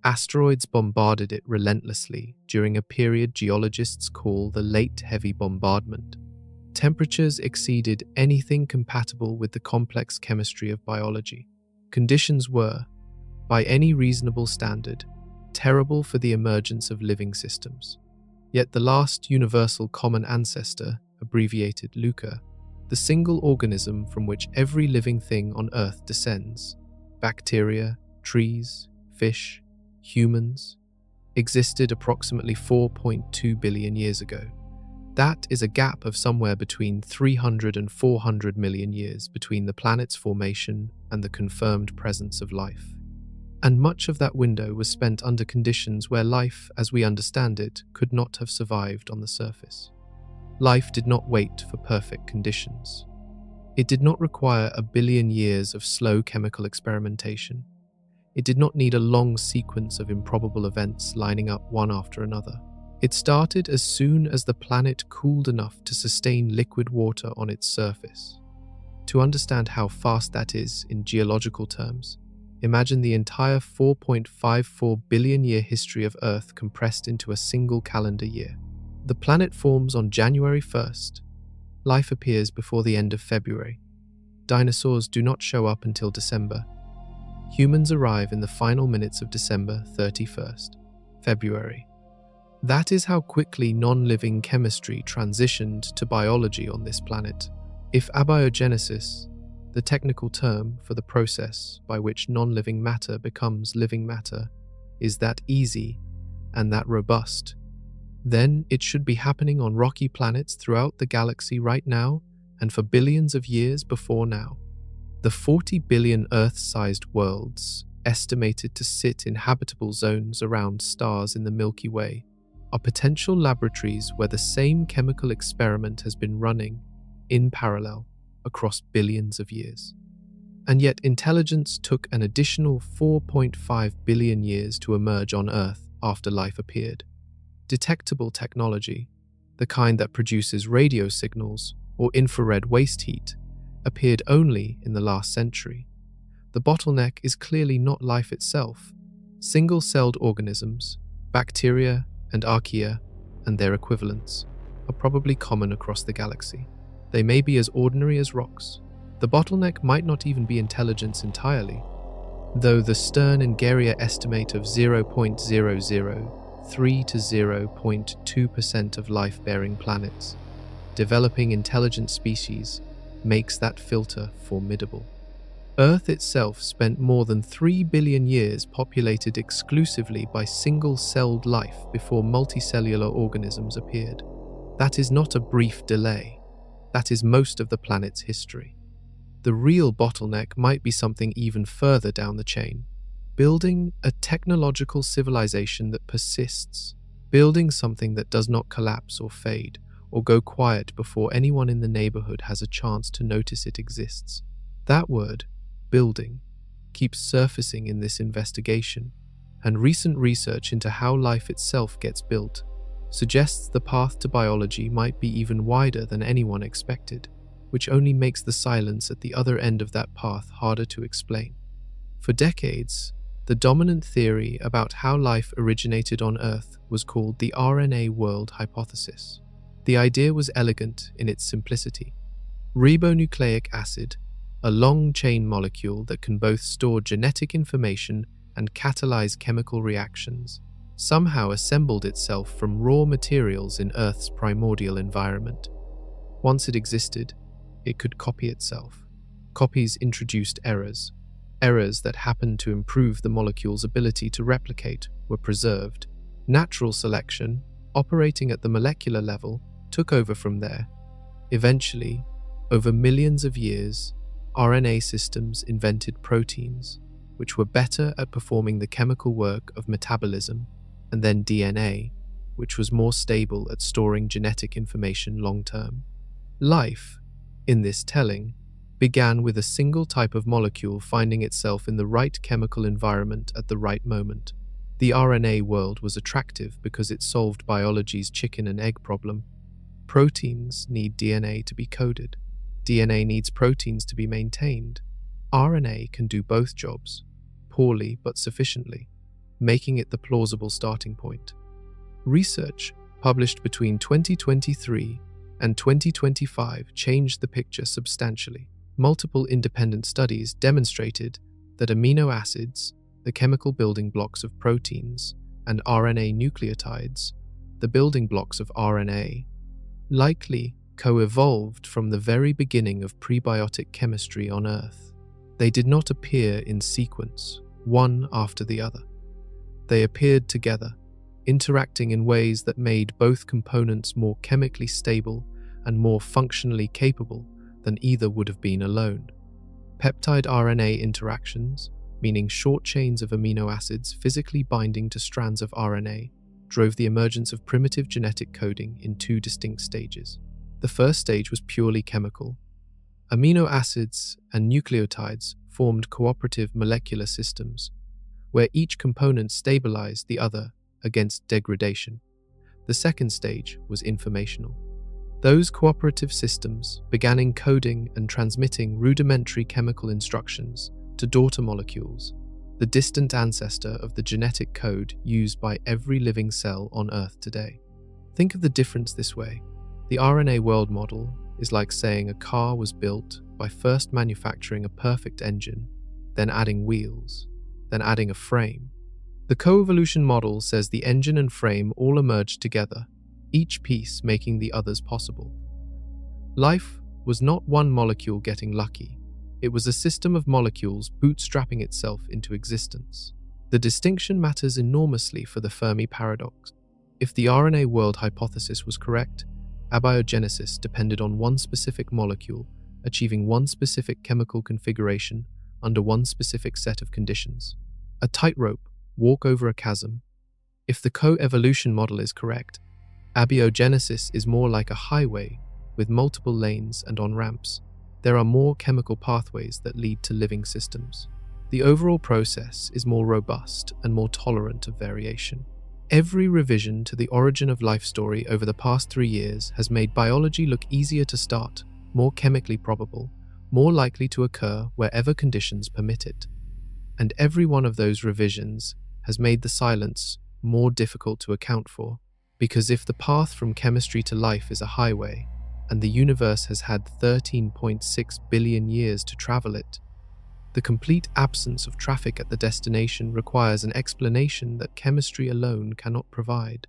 Asteroids bombarded it relentlessly during a period geologists call the Late Heavy Bombardment. Temperatures exceeded anything compatible with the complex chemistry of biology. Conditions were, by any reasonable standard, terrible for the emergence of living systems. Yet the last universal common ancestor, abbreviated LUCA, the single organism from which every living thing on Earth descends, bacteria, trees, fish, humans, existed approximately 4.2 billion years ago. That is a gap of somewhere between 300 and 400 million years between the planet's formation and the confirmed presence of life. And much of that window was spent under conditions where life, as we understand it, could not have survived on the surface. Life did not wait for perfect conditions. It did not require a billion years of slow chemical experimentation. It did not need a long sequence of improbable events lining up one after another. It started as soon as the planet cooled enough to sustain liquid water on its surface. To understand how fast that is in geological terms, imagine the entire 4.54 billion year history of Earth compressed into a single calendar year. The planet forms on January 1st. Life appears before the end of February. Dinosaurs do not show up until December. Humans arrive in the final minutes of December 31st. February. That is how quickly non-living chemistry transitioned to biology on this planet. If abiogenesis, the technical term for the process by which non-living matter becomes living matter, is that easy and that robust, then it should be happening on rocky planets throughout the galaxy right now and for billions of years before now. The 40 billion Earth-sized worlds, estimated to sit in habitable zones around stars in the Milky Way, are potential laboratories where the same chemical experiment has been running in parallel across billions of years. And yet intelligence took an additional 4.5 billion years to emerge on Earth after life appeared. Detectable technology, the kind that produces radio signals or infrared waste heat, appeared only in the last century. The bottleneck is clearly not life itself. Single-celled organisms, bacteria and archaea, and their equivalents, are probably common across the galaxy. They may be as ordinary as rocks. The bottleneck might not even be intelligence entirely, though the Stern and Guerrier estimate of 0.003 to 0.2% of life-bearing planets developing intelligent species makes that filter formidable. Earth itself spent more than 3 billion years populated exclusively by single-celled life before multicellular organisms appeared. That is not a brief delay. That is most of the planet's history. The real bottleneck might be something even further down the chain. Building a technological civilization that persists. Building something that does not collapse or fade, or go quiet before anyone in the neighborhood has a chance to notice it exists. That word, building, keeps surfacing in this investigation, and recent research into how life itself gets built suggests the path to biology might be even wider than anyone expected, which only makes the silence at the other end of that path harder to explain. For decades, the dominant theory about how life originated on Earth was called the RNA world hypothesis. The idea was elegant in its simplicity. Ribonucleic acid, a long-chain molecule that can both store genetic information and catalyze chemical reactions, somehow assembled itself from raw materials in Earth's primordial environment. Once it existed, it could copy itself. Copies introduced errors. Errors that happened to improve the molecule's ability to replicate were preserved. Natural selection, operating at the molecular level, took over from there. Eventually, over millions of years, RNA systems invented proteins, which were better at performing the chemical work of metabolism, and then DNA, which was more stable at storing genetic information long-term. Life, in this telling, began with a single type of molecule finding itself in the right chemical environment at the right moment. The RNA world was attractive because it solved biology's chicken and egg problem. Proteins need DNA to be coded. DNA needs proteins to be maintained. RNA can do both jobs, poorly but sufficiently, making it the plausible starting point. Research published between 2023 and 2025 changed the picture substantially. Multiple independent studies demonstrated that amino acids, the chemical building blocks of proteins, and RNA nucleotides, the building blocks of RNA, likely co-evolved from the very beginning of prebiotic chemistry on Earth. They did not appear in sequence, one after the other. They appeared together, interacting in ways that made both components more chemically stable and more functionally capable than either would have been alone. Peptide RNA interactions, meaning short chains of amino acids physically binding to strands of RNA, drove the emergence of primitive genetic coding in two distinct stages. The first stage was purely chemical. Amino acids and nucleotides formed cooperative molecular systems, where each component stabilized the other against degradation. The second stage was informational. Those cooperative systems began encoding and transmitting rudimentary chemical instructions to daughter molecules, the distant ancestor of the genetic code used by every living cell on Earth today. Think of the difference this way. The RNA world model is like saying a car was built by first manufacturing a perfect engine, then adding wheels, then adding a frame. The coevolution model says the engine and frame all emerged together, each piece making the others possible. Life was not one molecule getting lucky. It was a system of molecules bootstrapping itself into existence. The distinction matters enormously for the Fermi paradox. If the RNA world hypothesis was correct, abiogenesis depended on one specific molecule achieving one specific chemical configuration under one specific set of conditions. A tightrope, walk over a chasm. If the coevolution model is correct, abiogenesis is more like a highway with multiple lanes and on-ramps. There are more chemical pathways that lead to living systems. The overall process is more robust and more tolerant of variation. Every revision to the origin of life story over the past 3 years has made biology look easier to start, more chemically probable, more likely to occur wherever conditions permit it. And every one of those revisions has made the silence more difficult to account for, because if the path from chemistry to life is a highway, and the universe has had 13.6 billion years to travel it, the complete absence of traffic at the destination requires an explanation that chemistry alone cannot provide.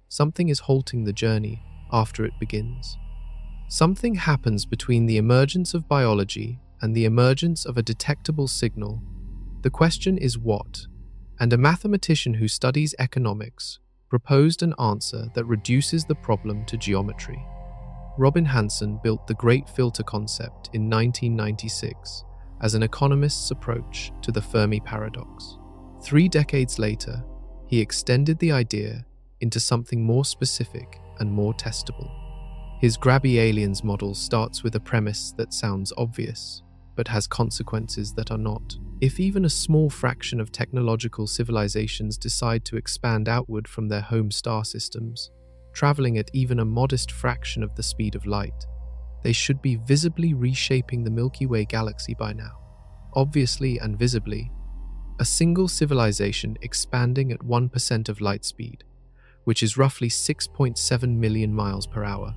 Something is halting the journey after it begins. Something happens between the emergence of biology and the emergence of a detectable signal. The question is what? And a mathematician who studies economics proposed an answer that reduces the problem to geometry. Robin Hanson built the Great Filter concept in 1996 as an economist's approach to the Fermi paradox. 3 decades later, he extended the idea into something more specific and more testable. His grabby aliens model starts with a premise that sounds obvious, but has consequences that are not. If even a small fraction of technological civilizations decide to expand outward from their home star systems, traveling at even a modest fraction of the speed of light, they should be visibly reshaping the Milky Way galaxy by now. Obviously and visibly, a single civilization expanding at 1% of light speed, which is roughly 6.7 million miles per hour,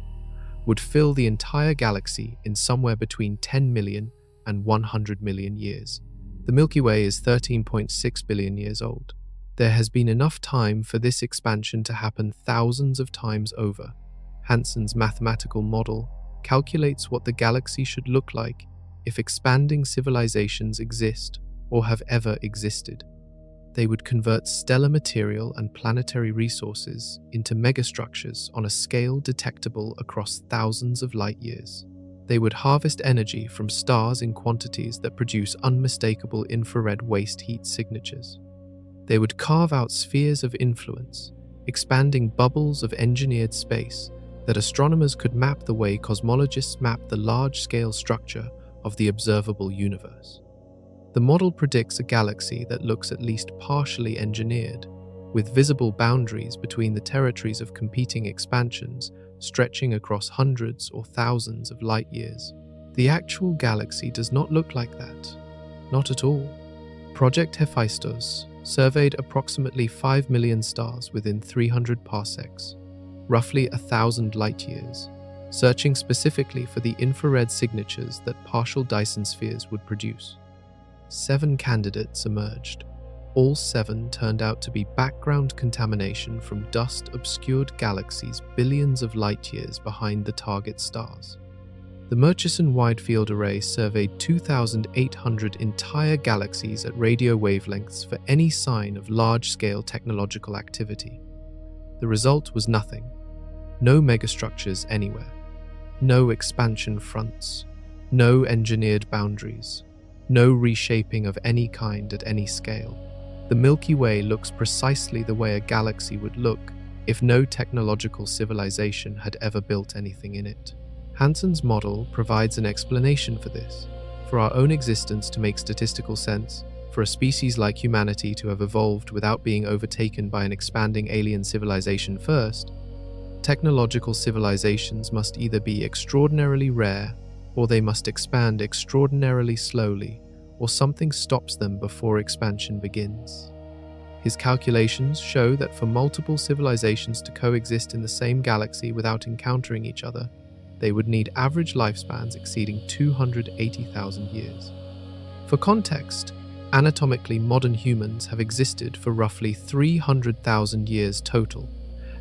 would fill the entire galaxy in somewhere between 10 million and 100 million years. The Milky Way is 13.6 billion years old. There has been enough time for this expansion to happen thousands of times over. Hanson's mathematical model calculates what the galaxy should look like if expanding civilizations exist or have ever existed. They would convert stellar material and planetary resources into megastructures on a scale detectable across thousands of light years. They would harvest energy from stars in quantities that produce unmistakable infrared waste heat signatures. They would carve out spheres of influence, expanding bubbles of engineered space that astronomers could map the way cosmologists map the large-scale structure of the observable universe. The model predicts a galaxy that looks at least partially engineered, with visible boundaries between the territories of competing expansions stretching across hundreds or thousands of light years. The actual galaxy does not look like that. Not at all. Project Hephaistos surveyed approximately 5 million stars within 300 parsecs, roughly 1,000 light years, searching specifically for the infrared signatures that partial Dyson spheres would produce. 7 candidates emerged. All 7 turned out to be background contamination from dust-obscured galaxies billions of light-years behind the target stars. The Murchison Wide Field Array surveyed 2,800 entire galaxies at radio wavelengths for any sign of large-scale technological activity. The result was nothing. No megastructures anywhere. No expansion fronts. No engineered boundaries. No reshaping of any kind at any scale. The Milky Way looks precisely the way a galaxy would look if no technological civilization had ever built anything in it. Hansen's model provides an explanation for this. For our own existence to make statistical sense, for a species like humanity to have evolved without being overtaken by an expanding alien civilization first, technological civilizations must either be extraordinarily rare, or they must expand extraordinarily slowly, or something stops them before expansion begins. His calculations show that for multiple civilizations to coexist in the same galaxy without encountering each other, they would need average lifespans exceeding 280,000 years. For context, anatomically modern humans have existed for roughly 300,000 years total,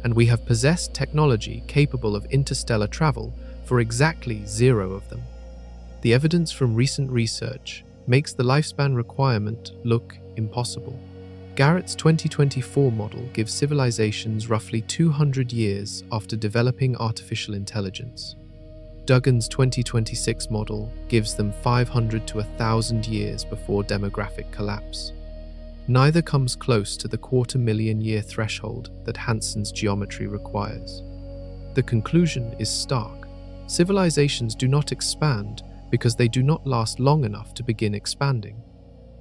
and we have possessed technology capable of interstellar travel for exactly 0 of them. The evidence from recent research makes the lifespan requirement look impossible. Garrett's 2024 model gives civilizations roughly 200 years after developing artificial intelligence. Duggan's 2026 model gives them 500 to 1,000 years before demographic collapse. Neither comes close to the 250,000-year threshold that Hansen's geometry requires. The conclusion is stark. Civilizations do not expand because they do not last long enough to begin expanding.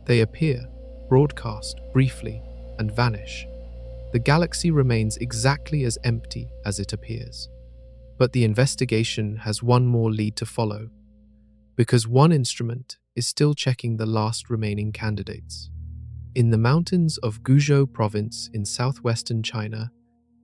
They appear, broadcast briefly, and vanish. The galaxy remains exactly as empty as it appears. But the investigation has one more lead to follow, because one instrument is still checking the last remaining candidates. In the mountains of Guizhou province in southwestern China,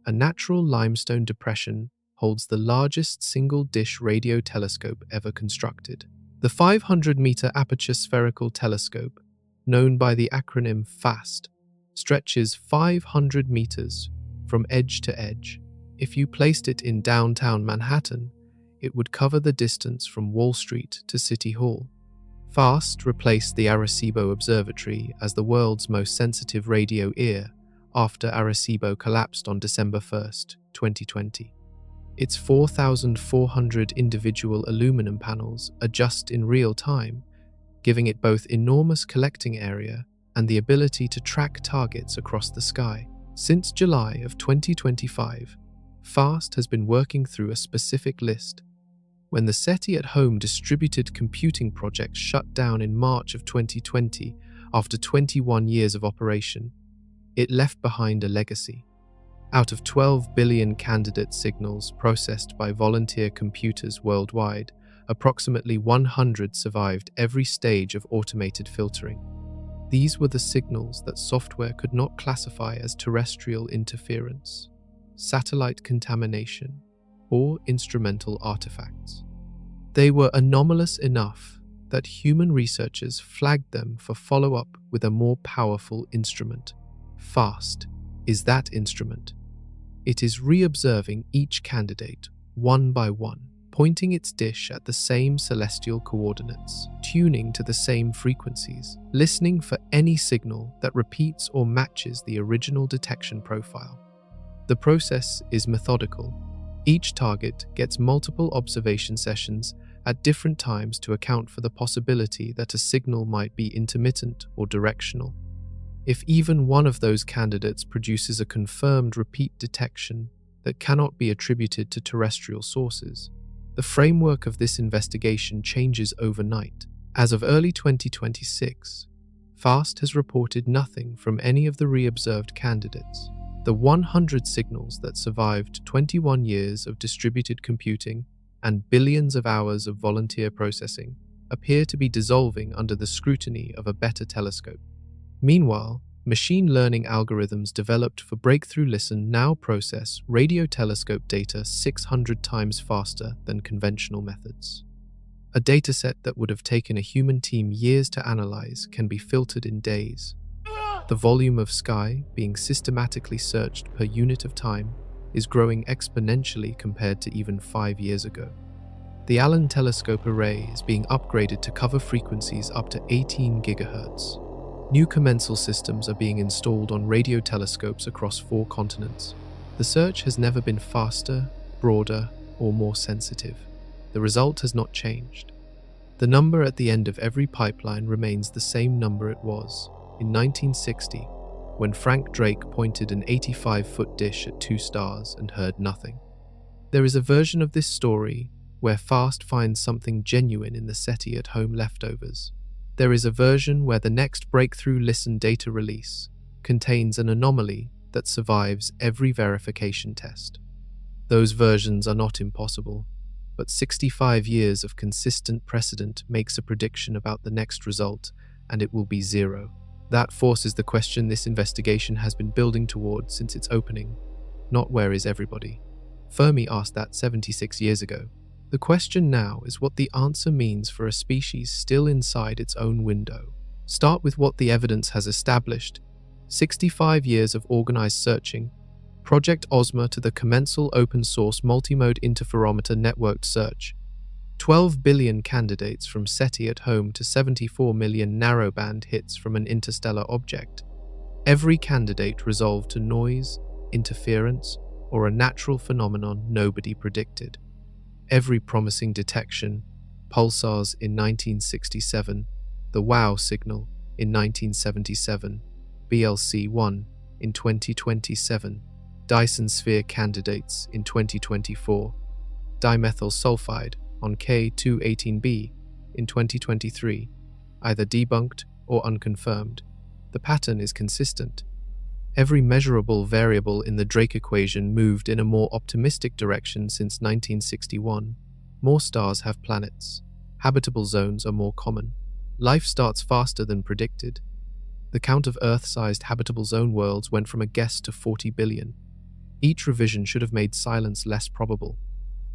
a natural limestone depression holds the largest single-dish radio telescope ever constructed. The 500-meter aperture spherical telescope, known by the acronym FAST, stretches 500 meters from edge to edge. If you placed it in downtown Manhattan, it would cover the distance from Wall Street to City Hall. FAST replaced the Arecibo Observatory as the world's most sensitive radio ear after Arecibo collapsed on December 1, 2020. Its 4,400 individual aluminum panels adjust in real time, giving it both enormous collecting area and the ability to track targets across the sky. Since July of 2025, FAST has been working through a specific list. When the SETI at Home distributed computing project shut down in March of 2020 after 21 years of operation, it left behind a legacy. Out of 12 billion candidate signals processed by volunteer computers worldwide, approximately 100 survived every stage of automated filtering. These were the signals that software could not classify as terrestrial interference, satellite contamination, or instrumental artifacts. They were anomalous enough that human researchers flagged them for follow-up with a more powerful instrument. FAST is that instrument. It is re-observing each candidate one by one, pointing its dish at the same celestial coordinates, tuning to the same frequencies, listening for any signal that repeats or matches the original detection profile. The process is methodical. Each target gets multiple observation sessions at different times to account for the possibility that a signal might be intermittent or directional. If even one of those candidates produces a confirmed repeat detection that cannot be attributed to terrestrial sources, the framework of this investigation changes overnight. As of early 2026, FAST has reported nothing from any of the re-observed candidates. The 100 signals that survived 21 years of distributed computing and billions of hours of volunteer processing appear to be dissolving under the scrutiny of a better telescope. Meanwhile, Machine learning algorithms developed for breakthrough listen now process radio telescope data 600 times faster than conventional methods. A dataset that would have taken a human team years to analyze can be filtered in days. The volume of sky being systematically searched per unit of time is growing exponentially compared to even 5 years ago. The Allen Telescope Array is being upgraded to cover frequencies up to 18 GHz. New commensal systems are being installed on radio telescopes across 4 continents. The search has never been faster, broader, or more sensitive. The result has not changed. The number at the end of every pipeline remains the same number it was in 1960, when Frank Drake pointed an 85-foot dish at 2 stars and heard nothing. There is a version of this story where FAST finds something genuine in the SETI at home leftovers. There is a version where the next breakthrough listen data release contains an anomaly that survives every verification test. Those versions are not impossible, but 65 years of consistent precedent makes a prediction about the next result, and it will be 0. That forces the question this investigation has been building toward since its opening, not where is everybody. Fermi asked that 76 years ago. The question now is what the answer means for a species still inside its own window. Start with what the evidence has established. 65 years of organized searching, Project Ozma to the commensal open-source multimode interferometer networked search, 12 billion candidates from SETI at home to 74 million narrowband hits from an interstellar object. Every candidate resolved to noise, interference, or a natural phenomenon nobody predicted. Every promising detection, pulsars in 1967, the WOW signal in 1977, BLC-1 in 2027, Dyson sphere candidates in 2024, dimethyl sulfide on K218b in 2023, either debunked or unconfirmed. The pattern is consistent. Every measurable variable in the Drake equation moved in a more optimistic direction since 1961. More stars have planets. Habitable zones are more common. Life starts faster than predicted. The count of Earth-sized habitable zone worlds went from a guess to 40 billion. Each revision should have made silence less probable.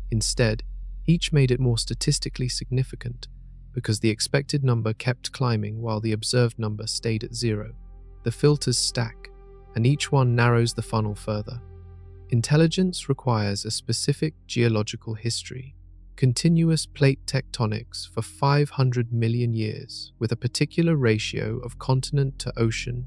Instead, each made it more statistically significant, because the expected number kept climbing while the observed number stayed at 0. The filters stack, and each one narrows the funnel further. Intelligence requires a specific geological history, continuous plate tectonics for 500 million years, with a particular ratio of continent to ocean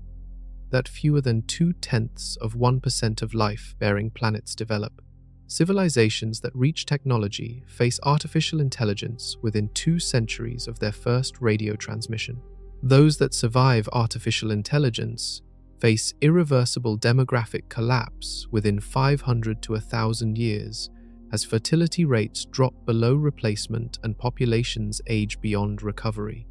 that fewer than 0.2% of life-bearing planets develop. Civilizations that reach technology face artificial intelligence within 2 centuries of their first radio transmission. Those that survive artificial intelligence face irreversible demographic collapse within 500 to 1,000 years as fertility rates drop below replacement and populations age beyond recovery.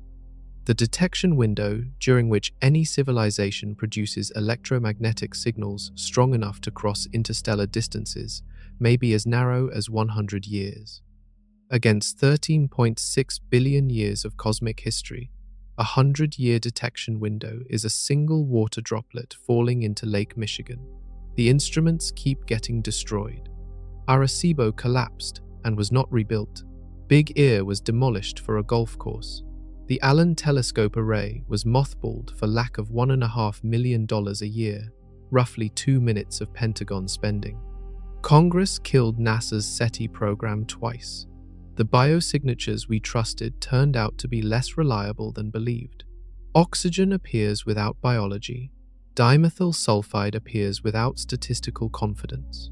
The detection window during which any civilization produces electromagnetic signals strong enough to cross interstellar distances may be as narrow as 100 years. Against 13.6 billion years of cosmic history, a 100-year detection window is a single water droplet falling into Lake Michigan. The instruments keep getting destroyed. Arecibo collapsed and was not rebuilt. Big Ear was demolished for a golf course. The Allen Telescope Array was mothballed for lack of $1.5 million a year, roughly 2 minutes of Pentagon spending. Congress killed NASA's SETI program twice. The biosignatures we trusted turned out to be less reliable than believed. Oxygen appears without biology. Dimethyl sulfide appears without statistical confidence.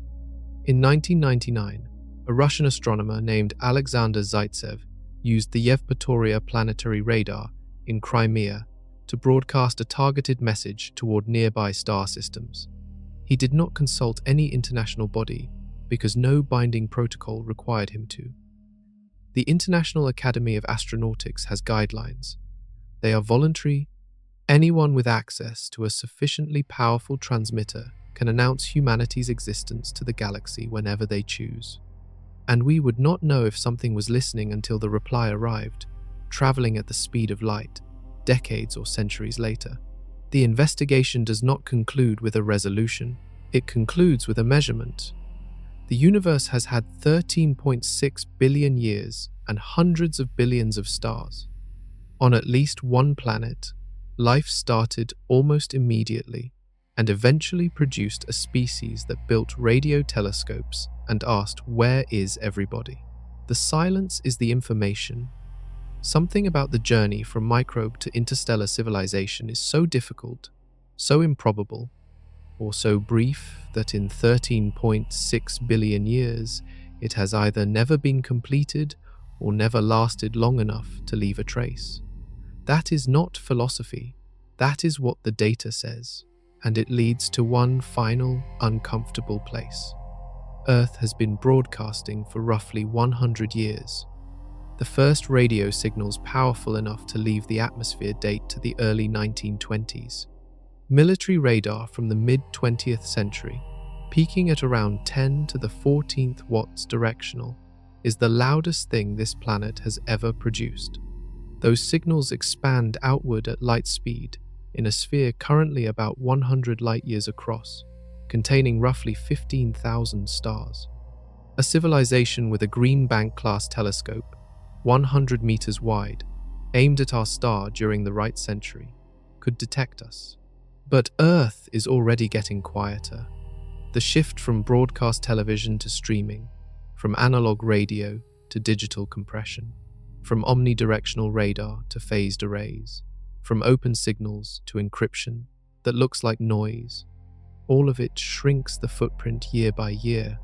In 1999, a Russian astronomer named Alexander Zaitsev used the Yevpatoria planetary radar in Crimea to broadcast a targeted message toward nearby star systems. He did not consult any international body because no binding protocol required him to. The International Academy of Astronautics has guidelines. They are voluntary. Anyone with access to a sufficiently powerful transmitter can announce humanity's existence to the galaxy whenever they choose. And we would not know if something was listening until the reply arrived, traveling at the speed of light, decades or centuries later. The investigation does not conclude with a resolution. It concludes with a measurement. The universe has had 13.6 billion years and hundreds of billions of stars. On at least one planet, life started almost immediately and eventually produced a species that built radio telescopes and asked, "Where is everybody?" The silence is the information. Something about the journey from microbe to interstellar civilization is so difficult, so improbable, or so brief that in 13.6 billion years, it has either never been completed or never lasted long enough to leave a trace. That is not philosophy. That is what the data says, and it leads to one final, uncomfortable place. Earth has been broadcasting for roughly 100 years. The first radio signals powerful enough to leave the atmosphere date to the early 1920s. Military radar from the mid-20th century, peaking at around 10 to the 14th watts directional, is the loudest thing this planet has ever produced. Those signals expand outward at light speed in a sphere currently about 100 light-years across, containing roughly 15,000 stars. A civilization with a Green Bank-class telescope, 100 meters wide, aimed at our star during the right century, could detect us. But Earth is already getting quieter. The shift from broadcast television to streaming, from analog radio to digital compression, from omnidirectional radar to phased arrays, from open signals to encryption that looks like noise, all of it shrinks the footprint year by year.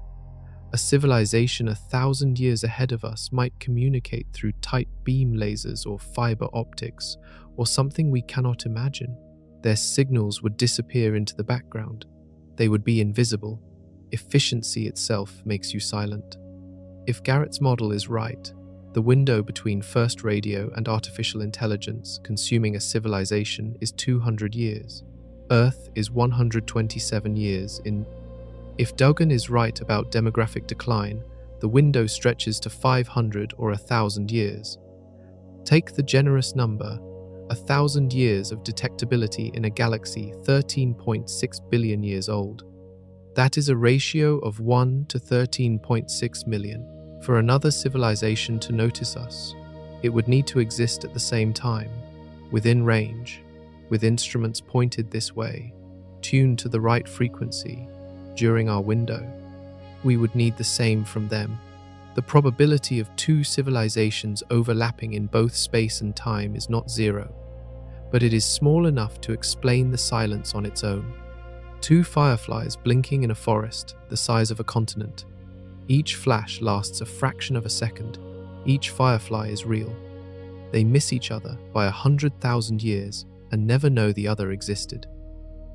A civilization 1,000 years ahead of us might communicate through tight beam lasers or fiber optics, or something we cannot imagine. Their signals would disappear into the background. They would be invisible. Efficiency itself makes you silent. If Garrett's model is right, the window between first radio and artificial intelligence consuming a civilization is 200 years. Earth is 127 years in. If Duggan is right about demographic decline, the window stretches to 500 or 1,000 years. Take the generous number, 1,000 years of detectability in a galaxy 13.6 billion years old. That is a ratio of 1 to 13.6 million. For another civilization to notice us, it would need to exist at the same time, within range, with instruments pointed this way, tuned to the right frequency, during our window. We would need the same from them. The probability of two civilizations overlapping in both space and time is not zero, but it is small enough to explain the silence on its own. Two fireflies blinking in a forest the size of a continent. Each flash lasts a fraction of a second. Each firefly is real. They miss each other by 100,000 years and never know the other existed.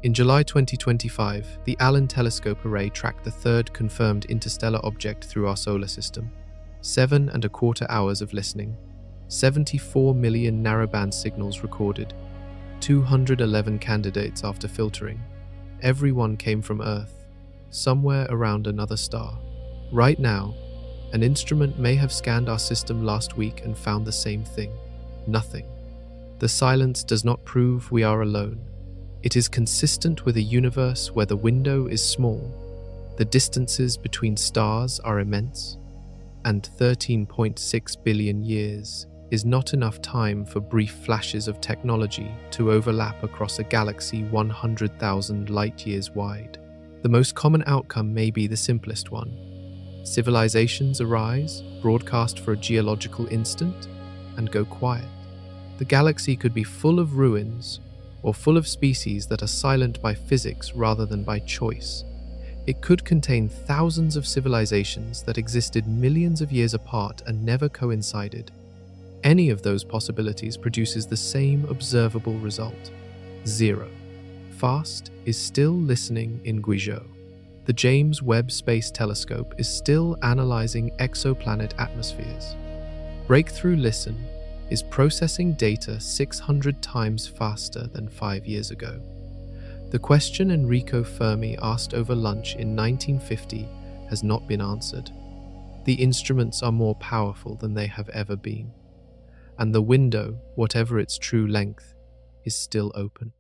In July 2025, the Allen Telescope Array tracked the third confirmed interstellar object through our solar system. 7.25 hours of listening, 74 million narrowband signals recorded, 211 candidates after filtering. Everyone came from Earth, somewhere around another star. Right now, an instrument may have scanned our system last week and found the same thing. Nothing. The silence does not prove we are alone. It is consistent with a universe where the window is small, the distances between stars are immense, and 13.6 billion years is not enough time for brief flashes of technology to overlap across a galaxy 100,000 light-years wide. The most common outcome may be the simplest one. Civilizations arise, broadcast for a geological instant, and go quiet. The galaxy could be full of ruins, or full of species that are silent by physics rather than by choice. It could contain thousands of civilizations that existed millions of years apart and never coincided. Any of those possibilities produces the same observable result: 0. FAST is still listening in Guizhou. The James Webb Space Telescope is still analyzing exoplanet atmospheres. Breakthrough Listen is processing data 600 times faster than 5 years ago. The question Enrico Fermi asked over lunch in 1950 has not been answered. The instruments are more powerful than they have ever been, and the window, whatever its true length, is still open.